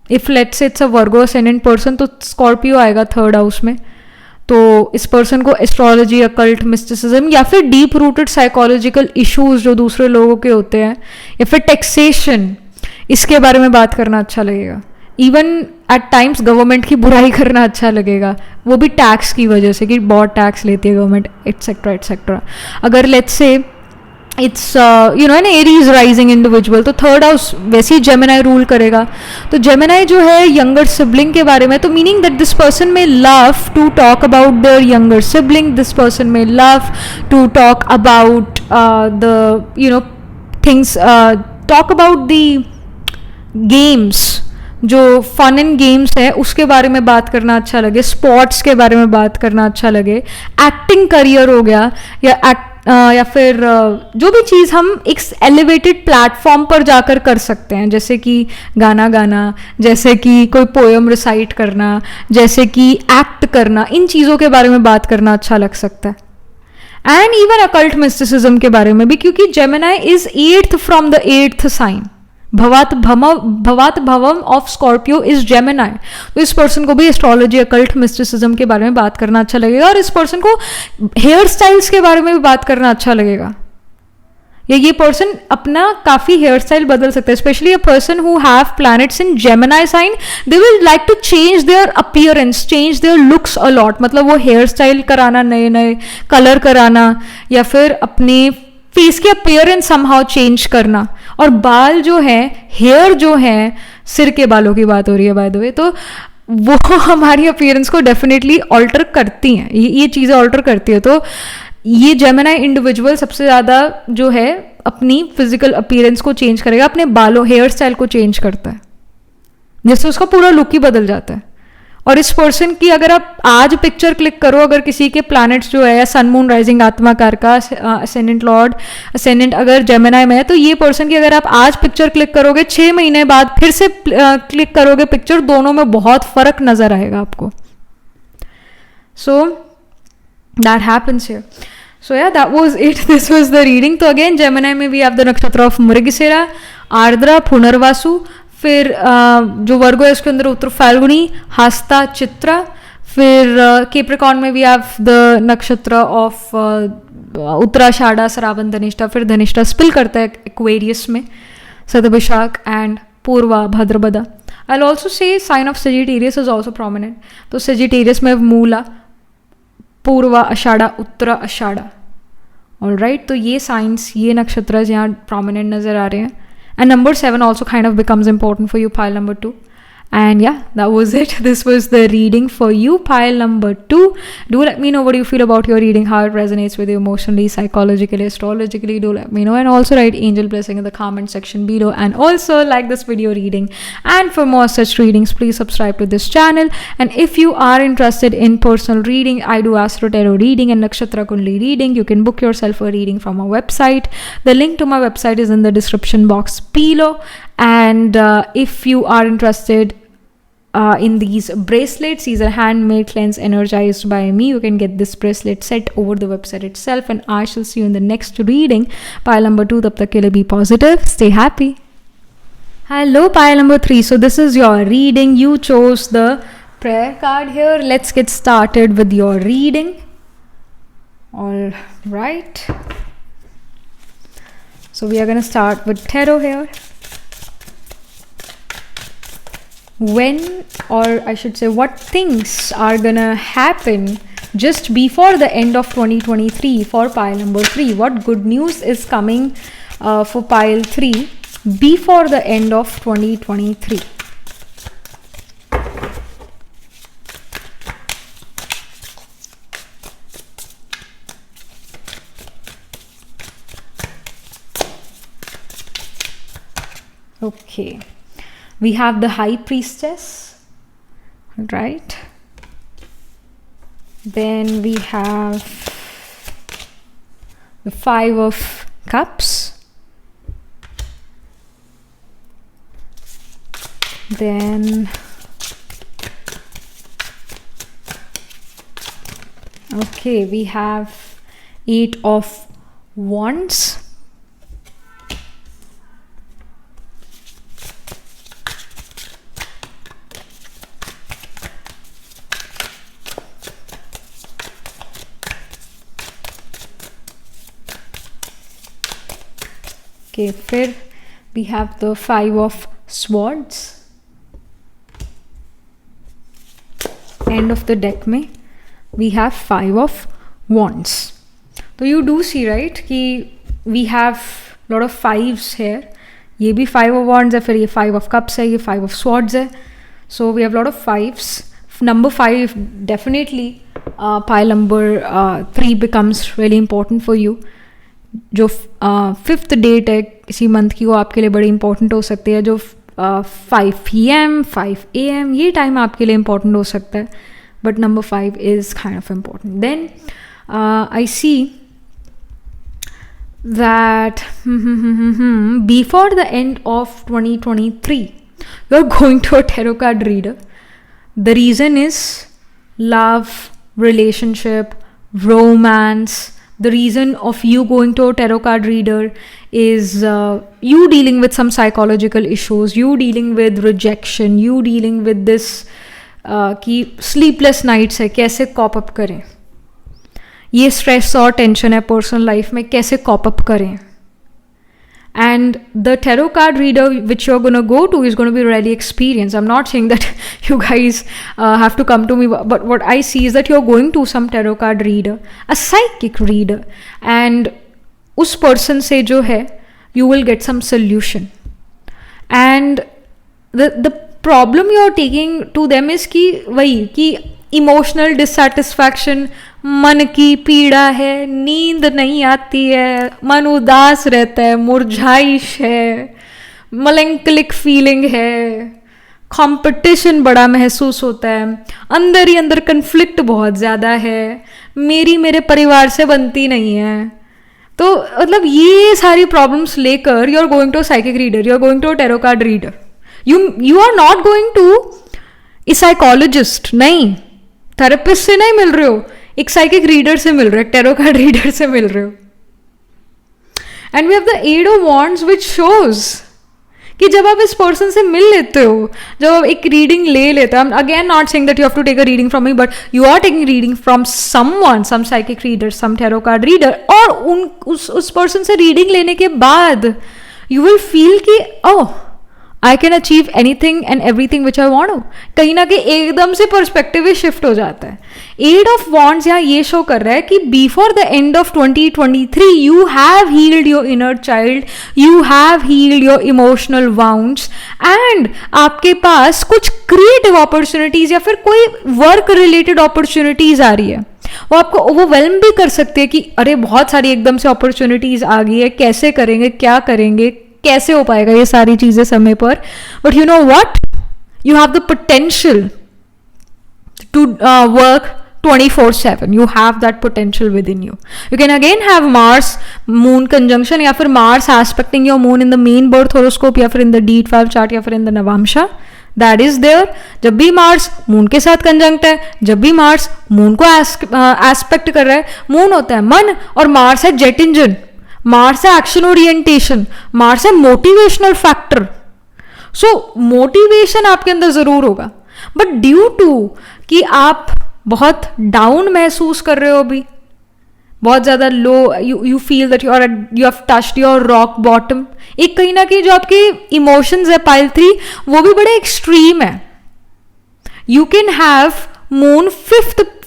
If let's say it's a Virgo ascendant person, तो स्कॉर्पियो आएगा थर्ड हाउस में. तो इस पर्सन को एस्ट्रोलॉजी, अकल्ट, मिस्टिसिज्म, या फिर डीप रूटेड साइकोलॉजिकल इश्यूज जो दूसरे लोगों के होते हैं, या फिर टैक्सेशन, इसके बारे में बात करना अच्छा लगेगा. इवन एट टाइम्स गवर्नमेंट की बुराई करना अच्छा लगेगा, वो भी टैक्स की वजह से कि बहुत टैक्स लेती है गवर्नमेंट, एट्सेट्रा एट्सेट्रा. अगर let's say it's you know an Aries rising individual, तो थर्ड हाउस वैसे ही जेमिनाई रूल करेगा. तो जेमिनाई जो है यंगर सिबलिंग के बारे में, तो meaning that this person may love to talk about their younger sibling, this person may love to talk about the you know things, talk about the games, जो fun and games है उसके बारे में बात करना अच्छा लगे, स्पोर्ट्स के बारे में बात करना अच्छा लगे, एक्टिंग करियर हो गया, या फिर जो भी चीज़ हम एक एलिवेटेड प्लेटफॉर्म पर जाकर कर सकते हैं, जैसे कि गाना गाना, जैसे कि कोई पोएम रिसाइट करना, जैसे कि एक्ट करना, इन चीज़ों के बारे में बात करना अच्छा लग सकता है. एंड इवन अकल्ट मिस्टिसिज्म के बारे में भी, क्योंकि Gemini is 8th from the 8th sign. भवात भवम ऑफ स्कॉर्पियो इज जेमिनाई. तो इस पर्सन को भी एस्ट्रोलॉजी, अकल्ट मिस्टिसिज्म के बारे में बात करना अच्छा लगेगा, और इस पर्सन को हेयर स्टाइल्स के बारे में भी बात करना अच्छा लगेगा, या ये पर्सन अपना काफ़ी हेयर स्टाइल बदल सकता है. Especially a person who have planets in Gemini sign, they will like to change their appearance, change their looks a lot. मतलब वो हेयर स्टाइल कराना, नए नए कलर कराना, या फिर अपने फेस की अपीयरेंस समहाउ चेंज करना. और बाल जो है, हेयर जो है, सिर के बालों की बात हो रही है बाय द वे, तो वो हमारी अपीयरेंस को डेफिनेटली ऑल्टर करती हैं, ये चीज़ें ऑल्टर करती है. तो ये जेमिनाई इंडिविजुअल सबसे ज़्यादा जो है अपनी फिजिकल अपीयरेंस को चेंज करेगा, अपने बालों, हेयर स्टाइल को चेंज करता है, जिससे उसका पूरा लुक ही बदल जाता है. और इस पर्सन की अगर आप आज पिक्चर क्लिक करो, अगर किसी के प्लैनेट्स जो है सन मून राइजिंग आत्माकार का असेंडेंट लॉर्ड असेंडेंट अगर जेमिनाई में है, तो ये पर्सन की अगर आप आज पिक्चर क्लिक करोगे, 6 महीने बाद फिर से क्लिक करोगे पिक्चर, दोनों में बहुत फर्क नजर आएगा आपको. So that happens here. So yeah, that was it. This was the reading. तो again Gemini में we have the नक्षत्र ऑफ मृगशिरा, आर्द्रा, पुनर्वासु, फिर जो वर्गो है उसके अंदर उत्तर फाल्गुनी, हस्ता, चित्रा. फिर केप्रिकॉर्न में we have the nakshatra of Uttarashadha, Shravana, Dhanishta. फिर धनिष्ठा स्पिल करता है एक्वेरियस में, Shatabhisha and Purva, Bhadrapada. I will also say sign of Sagittarius is also prominent. तो सेजिटेरियस में मूला, पूर्वा आषाढ़ा, उत्तरा आषाढ़ा. ऑलराइट, तो ये साइंस, ये नक्षत्र यहाँ प्रोमिनेंट नजर आ रहे हैं. And number 7 also kind of becomes important for you, pile number 2. And yeah, that was it. This was the reading for you, pile number 2. Do let me know what you feel about your reading, how it resonates with you emotionally, psychologically, astrologically. Do let me know. And also write angel blessing in the comment section below. And also like this video reading. And for more such readings, please subscribe to this channel. And if you are interested in personal reading, I do Astro Tarot reading and Nakshatra Kundli reading. You can book yourself a reading from our website. The link to my website is in the description box below. And if you are interested in these bracelets, these are handmade, cleansed, energized by me. You can get this bracelet set over the website itself. And I shall see you in the next reading. Pile number 2, tab tak ke liye be positive, stay happy. Hello, pile number 3. So this is your reading. You chose the prayer card here. Let's get started with your reading. All right. So we are going to start with tarot here. When, or I should say, what things are gonna happen just before the end of 2023 for pile number 3? What good news is coming for pile 3 before the end of 2023? Okay. We have the High Priestess, right? Then we have the 5 of Cups. Then, okay, we have 8 of Wands. Okay, फिर we have the 5 of Swords. End of the deck में we have 5 of Wands. तो you do see, right, कि we have lot of fives here. ये भी 5 of wands है, फिर ये 5 of cups है, ये 5 ऑफ स्वॉर्ड्स है. So we have lot of fives. Number 5 definitely pile number 3 becomes really important for you. जो 5th डेट है किसी मंथ की, वो आपके लिए बड़ी इंपॉर्टेंट हो सकती है. जो 5 PM 5 AM ये टाइम आपके लिए इंपॉर्टेंट हो सकता है, but number 5 is kind of important. Then I see that before the end of 2023 you're going to a tarot card reader. The reason is love, relationship, romance. The reason of you going to a tarot card reader is you dealing with some psychological issues, you dealing with rejection, you dealing with this कि sleepless nights है, कैसे cope up करें, ये stress और tension है personal life में, कैसे cope up करें. And the tarot card reader which you're going to go to is going to be really experienced. I'm not saying that you guys have to come to me, but what I see is that you're going to some tarot card reader, a psychic reader, and उस person से जो है you will get some solution. And the problem you're taking to them is कि वही कि emotional dissatisfaction, मन की पीड़ा है, नींद नहीं आती है, मन उदास रहता है, मुरझाइश है, मलंकलिक फीलिंग है, कंपटीशन बड़ा महसूस होता है, अंदर ही अंदर कन्फ्लिक्ट बहुत ज़्यादा है, मेरे परिवार से बनती नहीं है. तो मतलब ये सारी प्रॉब्लम्स लेकर you are going to psychic reader, you are going to tarot card reader. You are not going to a psychologist, नहीं, थेरेपिस्ट से नहीं मिल रहे हो, एक साइकिक रीडर से मिल रहे हो, टैरो कार्ड रीडर से मिल रहे हो. And we have the 8 of wands which shows कि जब आप इस पर्सन से मिल लेते हो, जब आप एक रीडिंग ले लेते हो, again not saying that you have to take a reading from me, but you are taking reading from someone, some psychic reader, some tarot card reader, और उस पर्सन से रीडिंग लेने के बाद यू विल फील कि oh I can achieve anything and everything which I want. कहीं ना कहीं एकदम से पर्सपेक्टिव ही शिफ्ट हो जाता है. 8 ऑफ वॉन्ड्स यहाँ ये शो कर रहा है कि before the end of 2023 you have healed your inner child, you have healed your emotional wounds, and आपके पास कुछ क्रिएटिव अपॉर्चुनिटीज या फिर कोई वर्क रिलेटेड अपॉर्चुनिटीज आ रही है. वो आपको ओवरवेल्म भी कर सकते हैं कि अरे बहुत सारी एकदम से अपॉर्चुनिटीज आ गई है, कैसे करेंगे, क्या करेंगे, कैसे हो पाएगा ये सारी चीजें समय पर. But you know what, you have the potential to work 24/7. You have that potential within you. You can again have Mars Moon conjunction या फिर Mars aspecting your Moon in the main birth horoscope या फिर in the D12 chart या फिर in the Navamsha. That is there. जब भी Mars Moon के साथ conjunct है, जब भी Mars Moon को aspect कर रहा है, Moon होता है मन और Mars है jet engine, Mars है action orientation, Mars है motivational factor. So motivation आपके अंदर जरूर होगा, but due to कि आप बहुत डाउन महसूस कर रहे हो, अभी बहुत ज़्यादा low, you feel that you have touched your rock bottom. एक कहीं ना कहीं जो आपके इमोशंस है पाइल 3 वो भी बड़े एक्सट्रीम है. You can have moon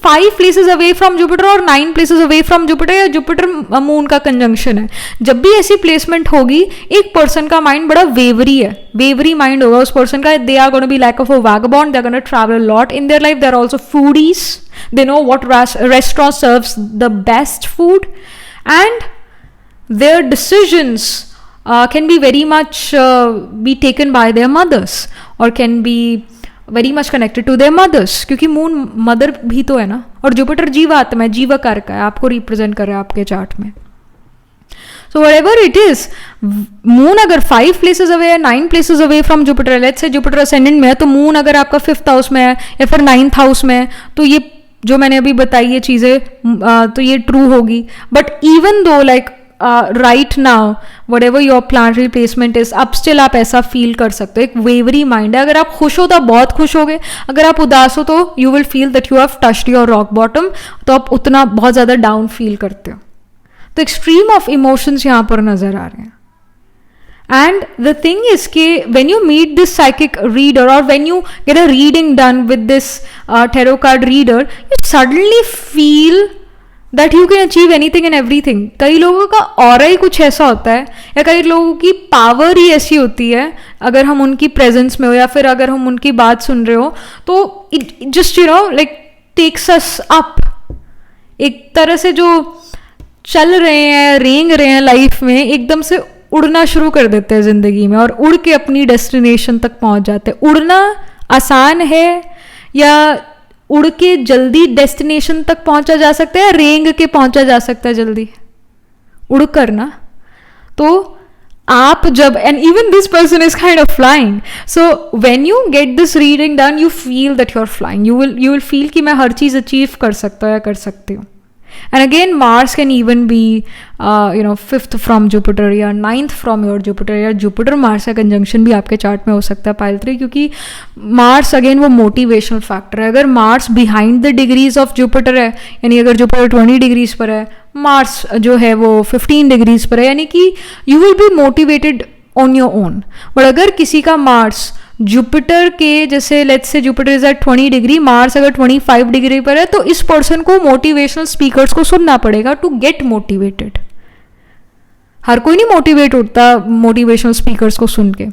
5 places away from Jupiter और 9 places away from Jupiter, या जुपिटर मून का कंजंक्शन है. जब भी ऐसी प्लेसमेंट होगी, एक पर्सन का माइंड बड़ा वेवरी है, वेवरी माइंड होगा उस पर्सन का. They are gonna be like of a vagabond, they are gonna travel lot in their life, they are also foodies, they know what restaurant serves the best food, and their decisions can be very much be taken by their mothers or can be very much connected to their mothers, क्योंकि moon mother भी तो है ना, और Jupiter जीवात्मा है, जीवा कारक है, आपको रिप्रेजेंट कर रहा है आपके चार्ट में. So whatever it is, moon अगर 5 places अवे है, 9 places away from Jupiter, let's say Jupiter ascendant में है, तो मून अगर आपका 5th हाउस में है या फिर 9th हाउस में है, तो ये जो मैंने अभी बताई ये चीज़ें तो ये ट्रू होगी. But even though like right now what ever your planetary placement is, अब स्टिल आप ऐसा फील कर सकते हो. एक वेवरी माइंड है. अगर आप खुश हो तो आप बहुत खुश हो गए, अगर आप उदास हो तो you will feel that you have touched your rock bottom, तो आप उतना बहुत ज़्यादा डाउन फील करते हो. तो एक्सट्रीम ऑफ इमोशंस यहाँ पर नजर आ रहे हैं. And the thing is कि when you meet this psychic reader or when you get a reading done with this tarot card reader, you suddenly feel that you can achieve anything and everything. कई लोगों का aura ही कुछ ऐसा होता है, या कई लोगों की पावर ही ऐसी होती है, अगर हम उनकी प्रेजेंस में हो या फिर अगर हम उनकी बात सुन रहे हो, तो it just like takes us up. एक तरह से जो चल रहे हैं, रेंग रहे हैं लाइफ में, एकदम से उड़ना शुरू कर देते हैं ज़िंदगी में, और उड़ के अपनी डेस्टिनेशन तक पहुंच जाते हैं. उड़ना आसान है, या उड़ के जल्दी डेस्टिनेशन तक पहुंचा जा सकता है, या रेंग के पहुंचा जा सकता है जल्दी? उड़ कर ना. तो आप जब, and even this person is kind of flying, so when you get this reading done, you feel that you are flying. You will feel कि मैं हर चीज़ अचीव कर सकता हूँ या कर सकती हूँ. And again, Mars can even be, 5th from Jupiter या 9th from your Jupiter, या Jupiter Mars का conjunction भी आपके चार्ट में हो सकता है पाइल 3, क्योंकि Mars अगेन वो मोटिवेशनल फैक्टर है. अगर Mars behind the degrees of Jupiter है, यानी अगर Jupiter 20 डिग्रीज पर है, Mars जो है वो 15 डिग्रीज पर है, यानी कि you will be motivated on your own. But अगर किसी का Mars जुपिटर के, जैसे let's say Jupiter is at 20 degree, Mars अगर 25 डिग्री पर है, तो इस पर्सन को मोटिवेशनल स्पीकर्स को सुनना पड़ेगा टू गेट मोटिवेटेड. हर कोई नहीं मोटिवेट होता मोटिवेशनल स्पीकर्स को सुन के.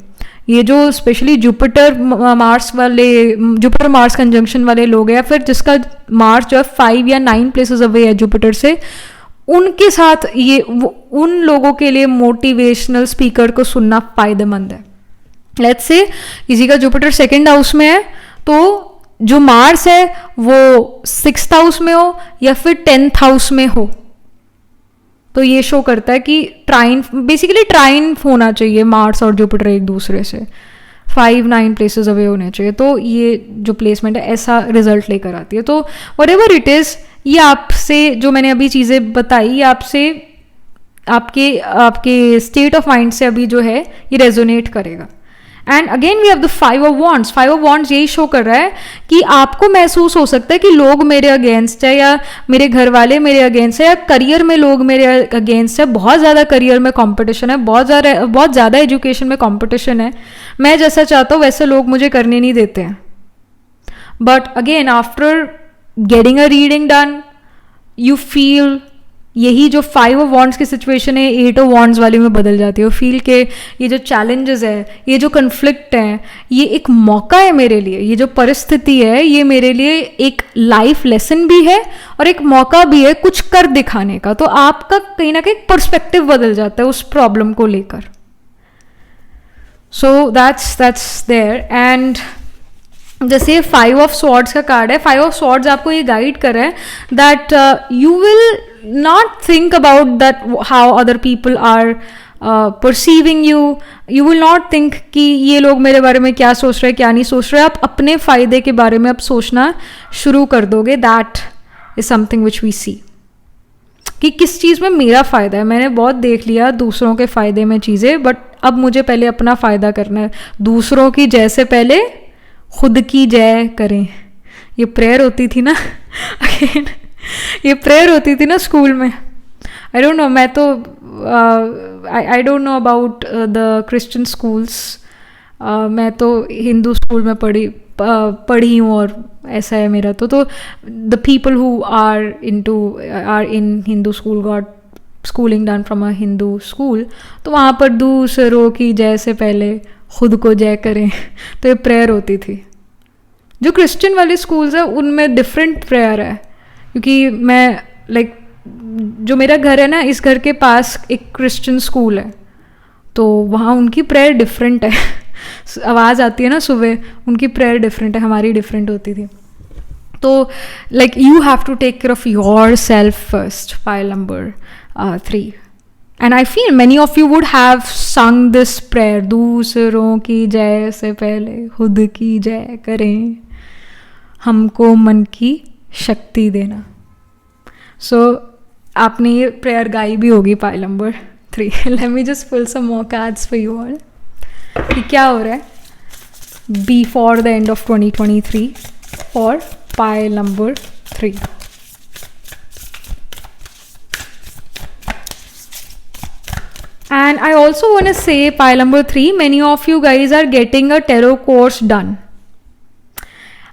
ये जो स्पेशली जुपिटर मार्स वाले, जुपिटर मार्स कंजंक्शन वाले लोग हैं, या फिर जिसका मार्स जो है 5 या 9 प्लेसेस अवे है जुपिटर से, उनके साथ ये उन लोगों के लिए मोटिवेशनल स्पीकर को सुनना फायदेमंद है. लेट्स से किसी का जुपिटर 2nd हाउस में है, तो जो मार्स है वो 6th हाउस में हो या फिर 10th हाउस में हो, तो ये शो करता है कि बेसिकली ट्राइन्फ होना चाहिए मार्स और जुपिटर एक दूसरे से, 5-9 प्लेसेस अवे होने चाहिए. तो ये जो प्लेसमेंट है ऐसा रिजल्ट लेकर आती है. तो व्हाटएवर इट इज, ये आपसे जो मैंने अभी चीज़ें बताई, ये आपसे आपके स्टेट ऑफ माइंड से अभी जो है ये रेजोनेट करेगा. And again we have the 5 of wands. 5 of wands यही शो कर रहा है कि आपको महसूस हो सकता है कि लोग मेरे अगेंस्ट है, या मेरे घर वाले मेरे अगेंस्ट है, या करियर में लोग मेरे अगेंस्ट है. बहुत ज़्यादा करियर में कंपटीशन है, बहुत ज़्यादा एजुकेशन में कंपटीशन है. मैं जैसा चाहता हूँ वैसे लोग मुझे करने नहीं देते हैं. But again after getting a reading done, you feel, यही जो 5 ऑफ वॉन्ड्स की सिचुएशन है 8 ऑफ वॉन्ड्स वाली में बदल जाती है. फील के ये जो चैलेंजेस है, ये जो कन्फ्लिक्ट है, ये एक मौका है मेरे लिए. ये जो परिस्थिति है ये मेरे लिए एक लाइफ लेसन भी है और एक मौका भी है कुछ कर दिखाने का. तो आपका कहीं ना कहीं पर्सपेक्टिव बदल जाता है उस प्रॉब्लम को लेकर. So that's there. एंड जैसे 5 ऑफ स्वॉर्ड्स का कार्ड है, 5 ऑफ स्वॉर्ड्स आपको ये गाइड कर रहा है that you will not think about that how other people are perceiving you. You will not think कि ये लोग मेरे बारे में क्या सोच रहे हैं क्या नहीं सोच रहे. आप अपने फ़ायदे के बारे में आप सोचना शुरू कर दोगे. That is something which we see, कि किस चीज़ में मेरा फ़ायदा है. मैंने बहुत देख लिया दूसरों के फ़ायदे में चीज़ें, बट अब मुझे पहले अपना फ़ायदा करना है. दूसरों की जय से पहले खुद की जय करें. ये प्रेयर होती थी ना अगेन ये प्रेयर होती थी ना स्कूल में. आई डोंट नो, मैं तो आई don't know about the Christian schools. मैं तो हिंदू स्कूल में पढ़ी हूँ और ऐसा है मेरा. तो the people who are in Hindu school got schooling done from a Hindu school, तो वहाँ पर दूसरों की जय से पहले खुद को जय करें. तो ये प्रेयर होती थी. जो क्रिश्चियन वाले स्कूल्स है उनमें डिफरेंट प्रेयर है, क्योंकि मैं जो मेरा घर है ना, इस घर के पास एक क्रिश्चियन स्कूल है, तो वहाँ उनकी प्रेयर डिफरेंट है. आवाज़ आती है ना सुबह, उनकी प्रेयर डिफरेंट है, हमारी डिफरेंट होती थी. तो you have to take care of yourself first. File number 3. And I feel many of you would have sung this prayer. दूसरों की जय से पहले खुद की जय करें, हमको मन की शक्ति देना. सो आपने ये प्रेयर गाई भी होगी pile number 3. Let me just pull some more cards for you all कि क्या हो रहा है before the end of 2023 for pile number 3. And I also want to say pile number 3, many of you guys are getting a tarot course done.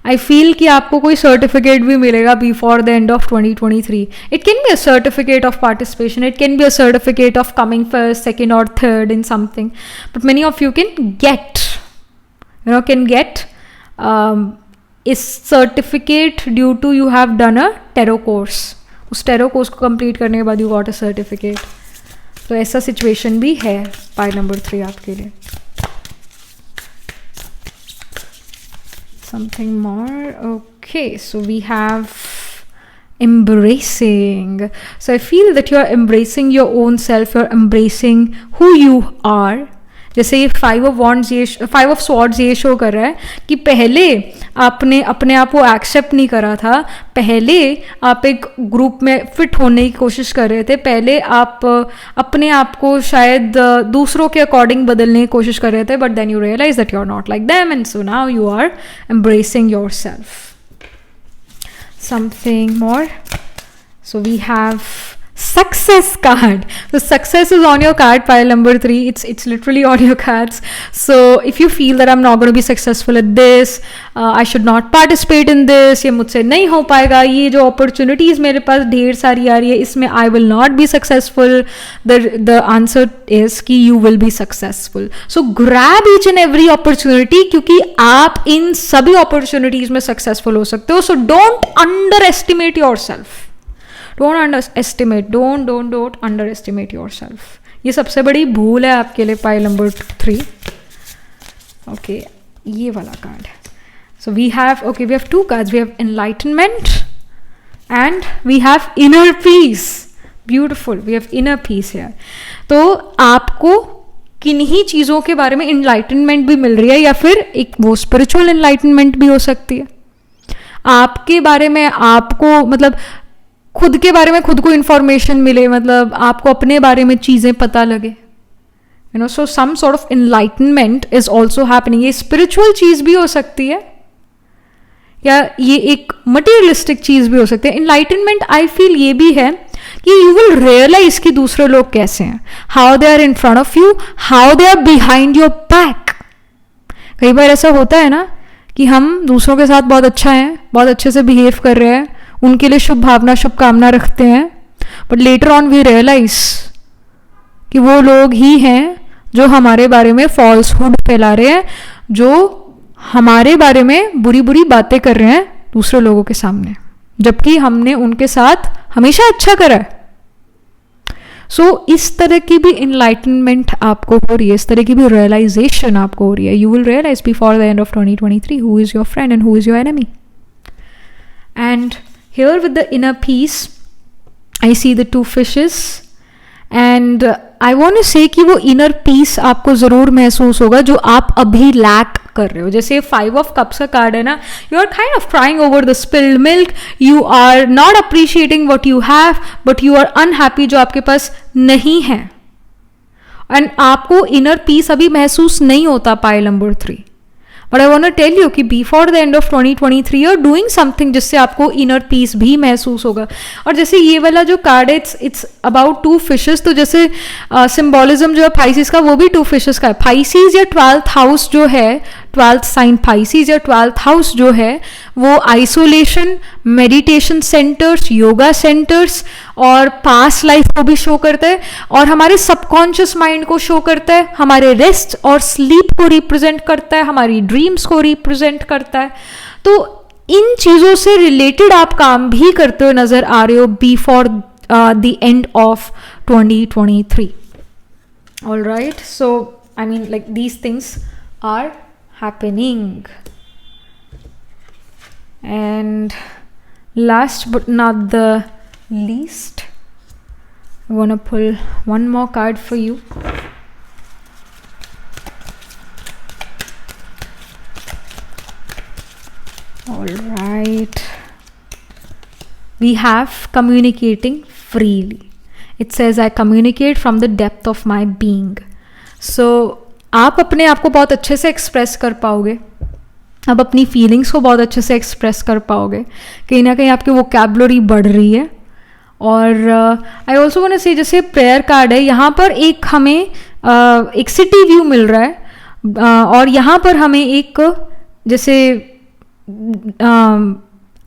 I feel कि आपको कोई certificate भी मिलेगा before the end of 2023. It can be a certificate of participation, it can be a certificate of coming first, second और third in something, but many of you can get इस certificate due to you have done a tarot course. उस tarot course को complete करने के बाद you got a certificate. तो ऐसा situation भी है पाइल नंबर 3 आपके लिए. Something more. Okay, so we have embracing. So I feel that you are embracing your own self, you are embracing who you are. जैसे ये 5 of swords ये show कर रहा है कि पहले आपने अपने आप को एक्सेप्ट नहीं करा था, पहले आप एक ग्रुप में फिट होने की कोशिश कर रहे थे, पहले आप अपने आप को शायद दूसरों के अकॉर्डिंग बदलने की कोशिश कर रहे थे, but then you realise that you are not like them and so now you are embracing yourself. Something more. So we have success card. So success is on your card, pile number 3. It's literally on your cards. So if you feel that I'm not going to be successful at this, I should not participate in this, ये मुझसे नहीं हो पाएगा, ये जो opportunities मेरे पास ढेर सारी आ रही है, इसमें I will not be successful, the answer is कि you will be successful. So grab each and every opportunity, क्योंकि आप इन सभी opportunities में successful हो सकते हो. So don't underestimate yourself. Don't underestimate yourself. ये सबसे बड़ी भूल है आपके लिए पाइल नंबर 3. ओके, ये वाला card. So we have 2 cards. We have enlightenment and we have inner peace. Beautiful. We have inner peace here. तो आपको किन्हीं चीज़ों के बारे में enlightenment भी मिल रही है, या फिर एक वो spiritual enlightenment भी हो सकती है. आपके बारे में आपको मतलब खुद के बारे में खुद को इंफॉर्मेशन मिले, मतलब आपको अपने बारे में चीज़ें पता लगे, so some sort of enlightenment is also happening. ये स्पिरिचुअल चीज़ भी हो सकती है या ये एक मटेरियलिस्टिक चीज़ भी हो सकती है. एनलाइटनमेंट आई फील ये भी है कि यू विल रियलाइज कि दूसरे लोग कैसे हैं, how they are in front of you, how they are behind your back. कई बार ऐसा होता है ना कि हम दूसरों के साथ बहुत अच्छा है, बहुत अच्छे से बिहेव कर रहे हैं, उनके लिए शुभ भावना शुभकामना रखते हैं, but later on we realise कि वो लोग ही हैं जो हमारे बारे में फॉल्सहुड फैला रहे हैं, जो हमारे बारे में बुरी बुरी बातें कर रहे हैं दूसरे लोगों के सामने, जबकि हमने उनके साथ हमेशा अच्छा करा है. सो इस तरह की भी इनलाइटनमेंट आपको हो रही है, इस तरह की भी रियलाइजेशन आपको हो रही है. You will realise before the end of 2023 who is your friend and who is your enemy. And here with the inner peace, I see the 2 fishes and I want to say कि वो inner peace आपको ज़रूर महसूस होगा जो आप अभी lack कर रहे हो. जैसे 5 of cups का कार्ड है ना, you are kind of crying over the spilled milk, you are not appreciating what you have, but you are unhappy जो आपके पास नहीं है, and आपको inner peace अभी महसूस नहीं होता pile number 3. But I want to tell you कि before the end of 2023 you are doing something जिससे आपको इनर पीस भी महसूस होगा. और जैसे ये वाला जो कार्ड है इट्स अबाउट 2 फिशेस, तो जैसे सिंबॉलिज्म जो है पाइसिस का वो भी 2 फिशेस का है. पाइसिस या 12th हाउस जो है, 12th साइन पाइसिस या 12th हाउस जो है वो isolation, meditation centres, yoga centres और पास्ट लाइफ को भी शो करता है, और हमारे सबकॉन्शियस माइंड को शो करता है, हमारे रेस्ट और स्लीप को रिप्रेजेंट करता है, हमारी ड्रीम्स को रिप्रेजेंट करता है. तो इन चीज़ों से रिलेटेड आप काम भी करते हुए नजर आ रहे हो before the end of 2023. All right, so I mean like these things are happening. And last but not the least, I want to pull one more card for you. All right, we have communicating freely. It says I communicate from the depth of my being. So आप अपने आप को बहुत अच्छे से express कर पाओगे, आप अपनी फीलिंग्स को बहुत अच्छे से एक्सप्रेस कर पाओगे, कहीं ना कहीं आपकी वोकैबुलरी बढ़ रही है. और आई ऑल्सो वांट टू से जैसे प्रेयर कार्ड है, यहाँ पर एक हमें एक सिटी व्यू मिल रहा है, और यहाँ पर हमें एक जैसे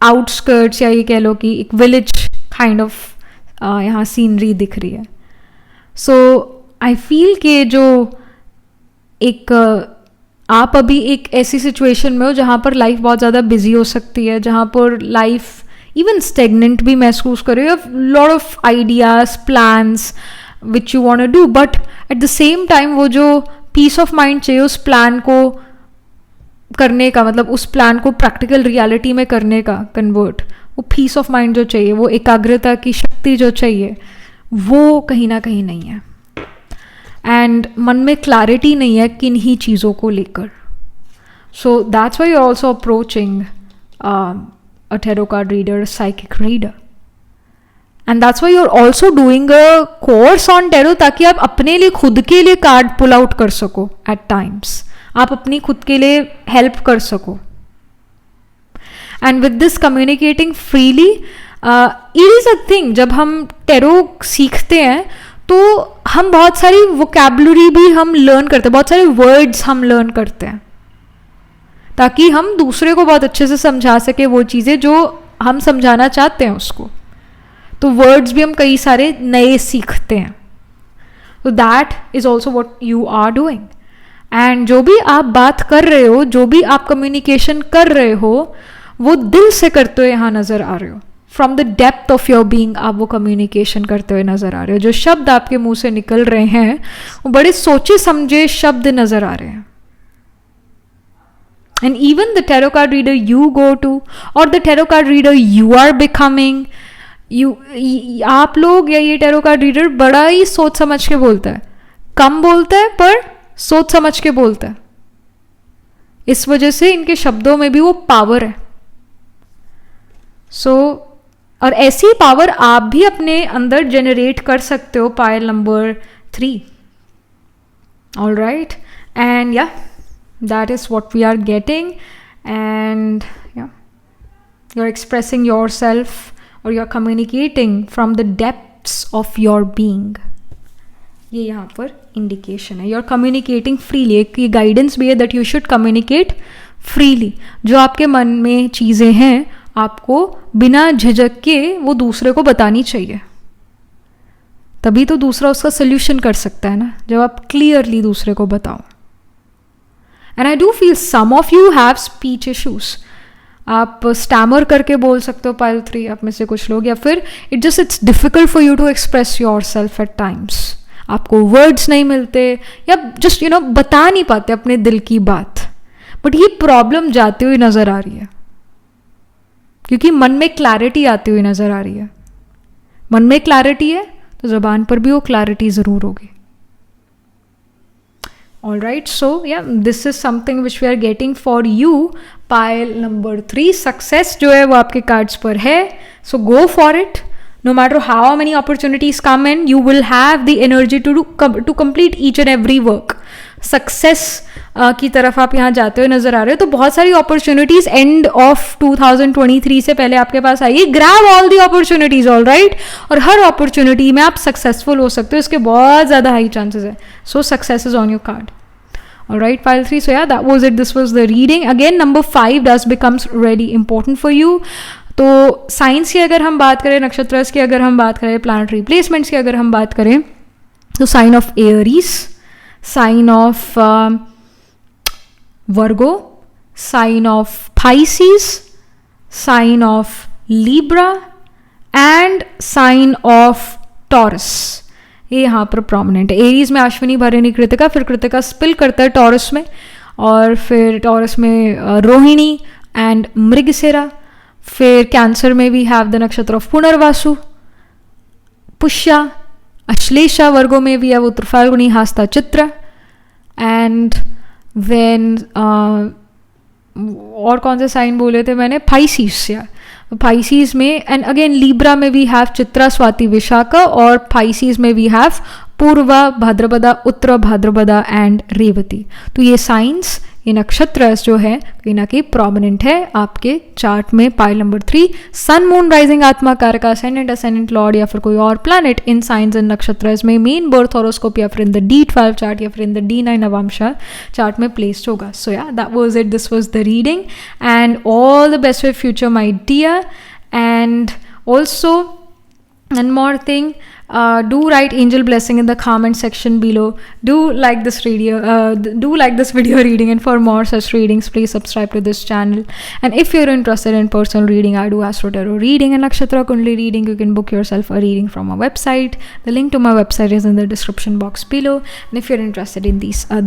आउटस्कर्ट्स या ये कह लो कि एक विलेज काइंड ऑफ यहाँ सीनरी दिख रही है. सो आई फील कि जो एक आप अभी एक ऐसी सिचुएशन में हो जहाँ पर लाइफ बहुत ज़्यादा बिजी हो सकती है, जहाँ पर लाइफ इवन स्टेगनेंट भी महसूस कर रहे हो. Lot of ideas, plans which you want to do, but at the same time वो जो पीस ऑफ माइंड चाहिए उस प्लान को करने का, मतलब उस प्लान को प्रैक्टिकल रियलिटी में करने का कन्वर्ट, वो पीस ऑफ माइंड जो चाहिए, वो एकाग्रता की शक्ति जो चाहिए, वो कहीं ना कहीं नहीं है. एंड मन में क्लैरिटी नहीं है किन्हीं चीज़ों को लेकर. So that's why you are also approaching a tarot card reader, psychic reader. And that's why you are also doing a course on tarot, ताकि आप अपने लिए, खुद के लिए कार्ड पुल आउट कर सको. एट टाइम्स आप अपनी खुद के लिए हेल्प कर सको. And with this communicating freely, it is a thing. जब हम टैरो सीखते हैं तो हम बहुत सारी वोकैबुलरी भी हम लर्न करते हैं, बहुत सारे वर्ड्स हम लर्न करते हैं, ताकि हम दूसरे को बहुत अच्छे से समझा सके वो चीज़ें जो हम समझाना चाहते हैं उसको. तो वर्ड्स भी हम कई सारे नए सीखते हैं. तो that is also what you are doing. And जो भी आप बात कर रहे हो, जो भी आप कम्युनिकेशन कर रहे हो, वो दिल से करते हुए यहाँ नज़र आ रहे हो. From the depth of your being आप वो कम्युनिकेशन करते हुए नज़र आ रहे हो. जो शब्द आपके मुंह से निकल रहे हैं वो बड़े सोचे समझे शब्द नज़र आ रहे हैं. And even the tarot card reader you go to, और the tarot card reader you are becoming, आप लोग या ये टैरो कार्ड रीडर बड़ा ही सोच समझ के बोलता है. कम बोलता है पर सोच समझ के बोलता है. इस वजह से इनके शब्दों में भी वो पावर है. सो और ऐसी पावर आप भी अपने अंदर जनरेट कर सकते हो. Pile number 3. All right. And yeah that is what we are getting. And yeah you are expressing yourself, or you're communicating from the depths of your being. ये यहाँ पर इंडिकेशन है. you're communicating freely. एक ये guidance भी है that you should communicate freely. जो आपके मन में चीज़ें हैं आपको बिना झिझक के वो दूसरे को बतानी चाहिए. तभी तो दूसरा उसका सोल्यूशन कर सकता है ना, जब आप क्लियरली दूसरे को बताओ. And I do feel some of you have speech issues. आप स्टैमर करके बोल सकते हो पायल 3 आप में से कुछ लोग, या फिर it's difficult for you to express yourself at times. आपको वर्ड्स नहीं मिलते या जस्ट बता नहीं पाते अपने दिल की बात. बट ये प्रॉब्लम जाती हुई नज़र आ रही है, क्योंकि मन में क्लैरिटी आती हुई नज़र आ रही है. मन में क्लैरिटी है तो ज़बान पर भी वो क्लैरिटी ज़रूर होगी. All right, so yeah, this is something which we are getting for you. Pile number 3, success जो है वो आपके cards पर है. So go for it. No matter how many opportunities come in, you will have the energy to complete each and every work. Success की तरफ आप यहाँ जाते हुए नजर आ रहे हो. तो बहुत सारी opportunities end of 2023 से पहले आपके पास आएगी. Grab all the opportunities, all right? और हर opportunity में आप successful हो सकते हो, इसके बहुत ज़्यादा high chances है. So success is on your card. All right, pile 3. So yeah, that was it. This was the reading. Again, number 5 does becomes really important for you. तो साइंस की अगर हम बात करें, नक्षत्रस की अगर हम बात करें, प्लानिटरी प्लेसमेंट्स की अगर हम बात करें, तो sign of Aries, sign of Virgo, sign of Pisces, sign of Libra and sign of Taurus, ये यहाँ पर प्रोमिनेंट है. एरीज में अश्विनी, भरणी, कृतिका, फिर कृतिका स्पिल करता है टॉरस में, और फिर टॉरस में रोहिणी एंड मृगशिरा. फिर कैंसर में we have the nakshatra of पुनर्वासु, पुष्या, अश्लेषा. वर्गो में भी है उत्तर फाल्गुनी, हास्ता, चित्र. एंड वेन और कौन से साइन बोले थे मैंने, पाइसिस. या पाइसिस में, एंड अगेन लिब्रा में वी हैव चित्रा, स्वाति, विशाखा, और पाइसिस में we have Purva, Bhadrapada, Uttara Bhadrapada and Revati. तो ये साइंस ये नक्षत्र जो है कहीं ना कहीं प्रोमिनेंट है आपके चार्ट में. Pile number 3, sun moon rising आत्मा कारक असेंडेंट लॉर्ड या फिर कोई और प्लैनेट इन साइंस एंड नक्षत्र में मेन बर्थ हॉरोस्कोप या फिर इन द D12 चार्ट या फिर इन द D9 नवांशा चार्ट में प्लेस्ड होगा. सो या that was it, this was the reading and all the best for future my dear. And also one more thing, do write angel blessing in the comment section below. Do like this video reading, and for more such readings please subscribe to this channel. And if you're interested in personal reading, I do astro tarot reading and nakshatra kundli reading. You can book yourself a reading from our website. The link to my website is in the description box below. And if you're interested in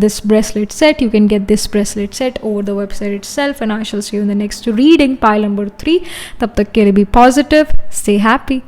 this bracelet set, you can get this bracelet set over the website itself. And I shall see you in the next reading, pile number 3. Tab tak ke liye be positive, stay happy.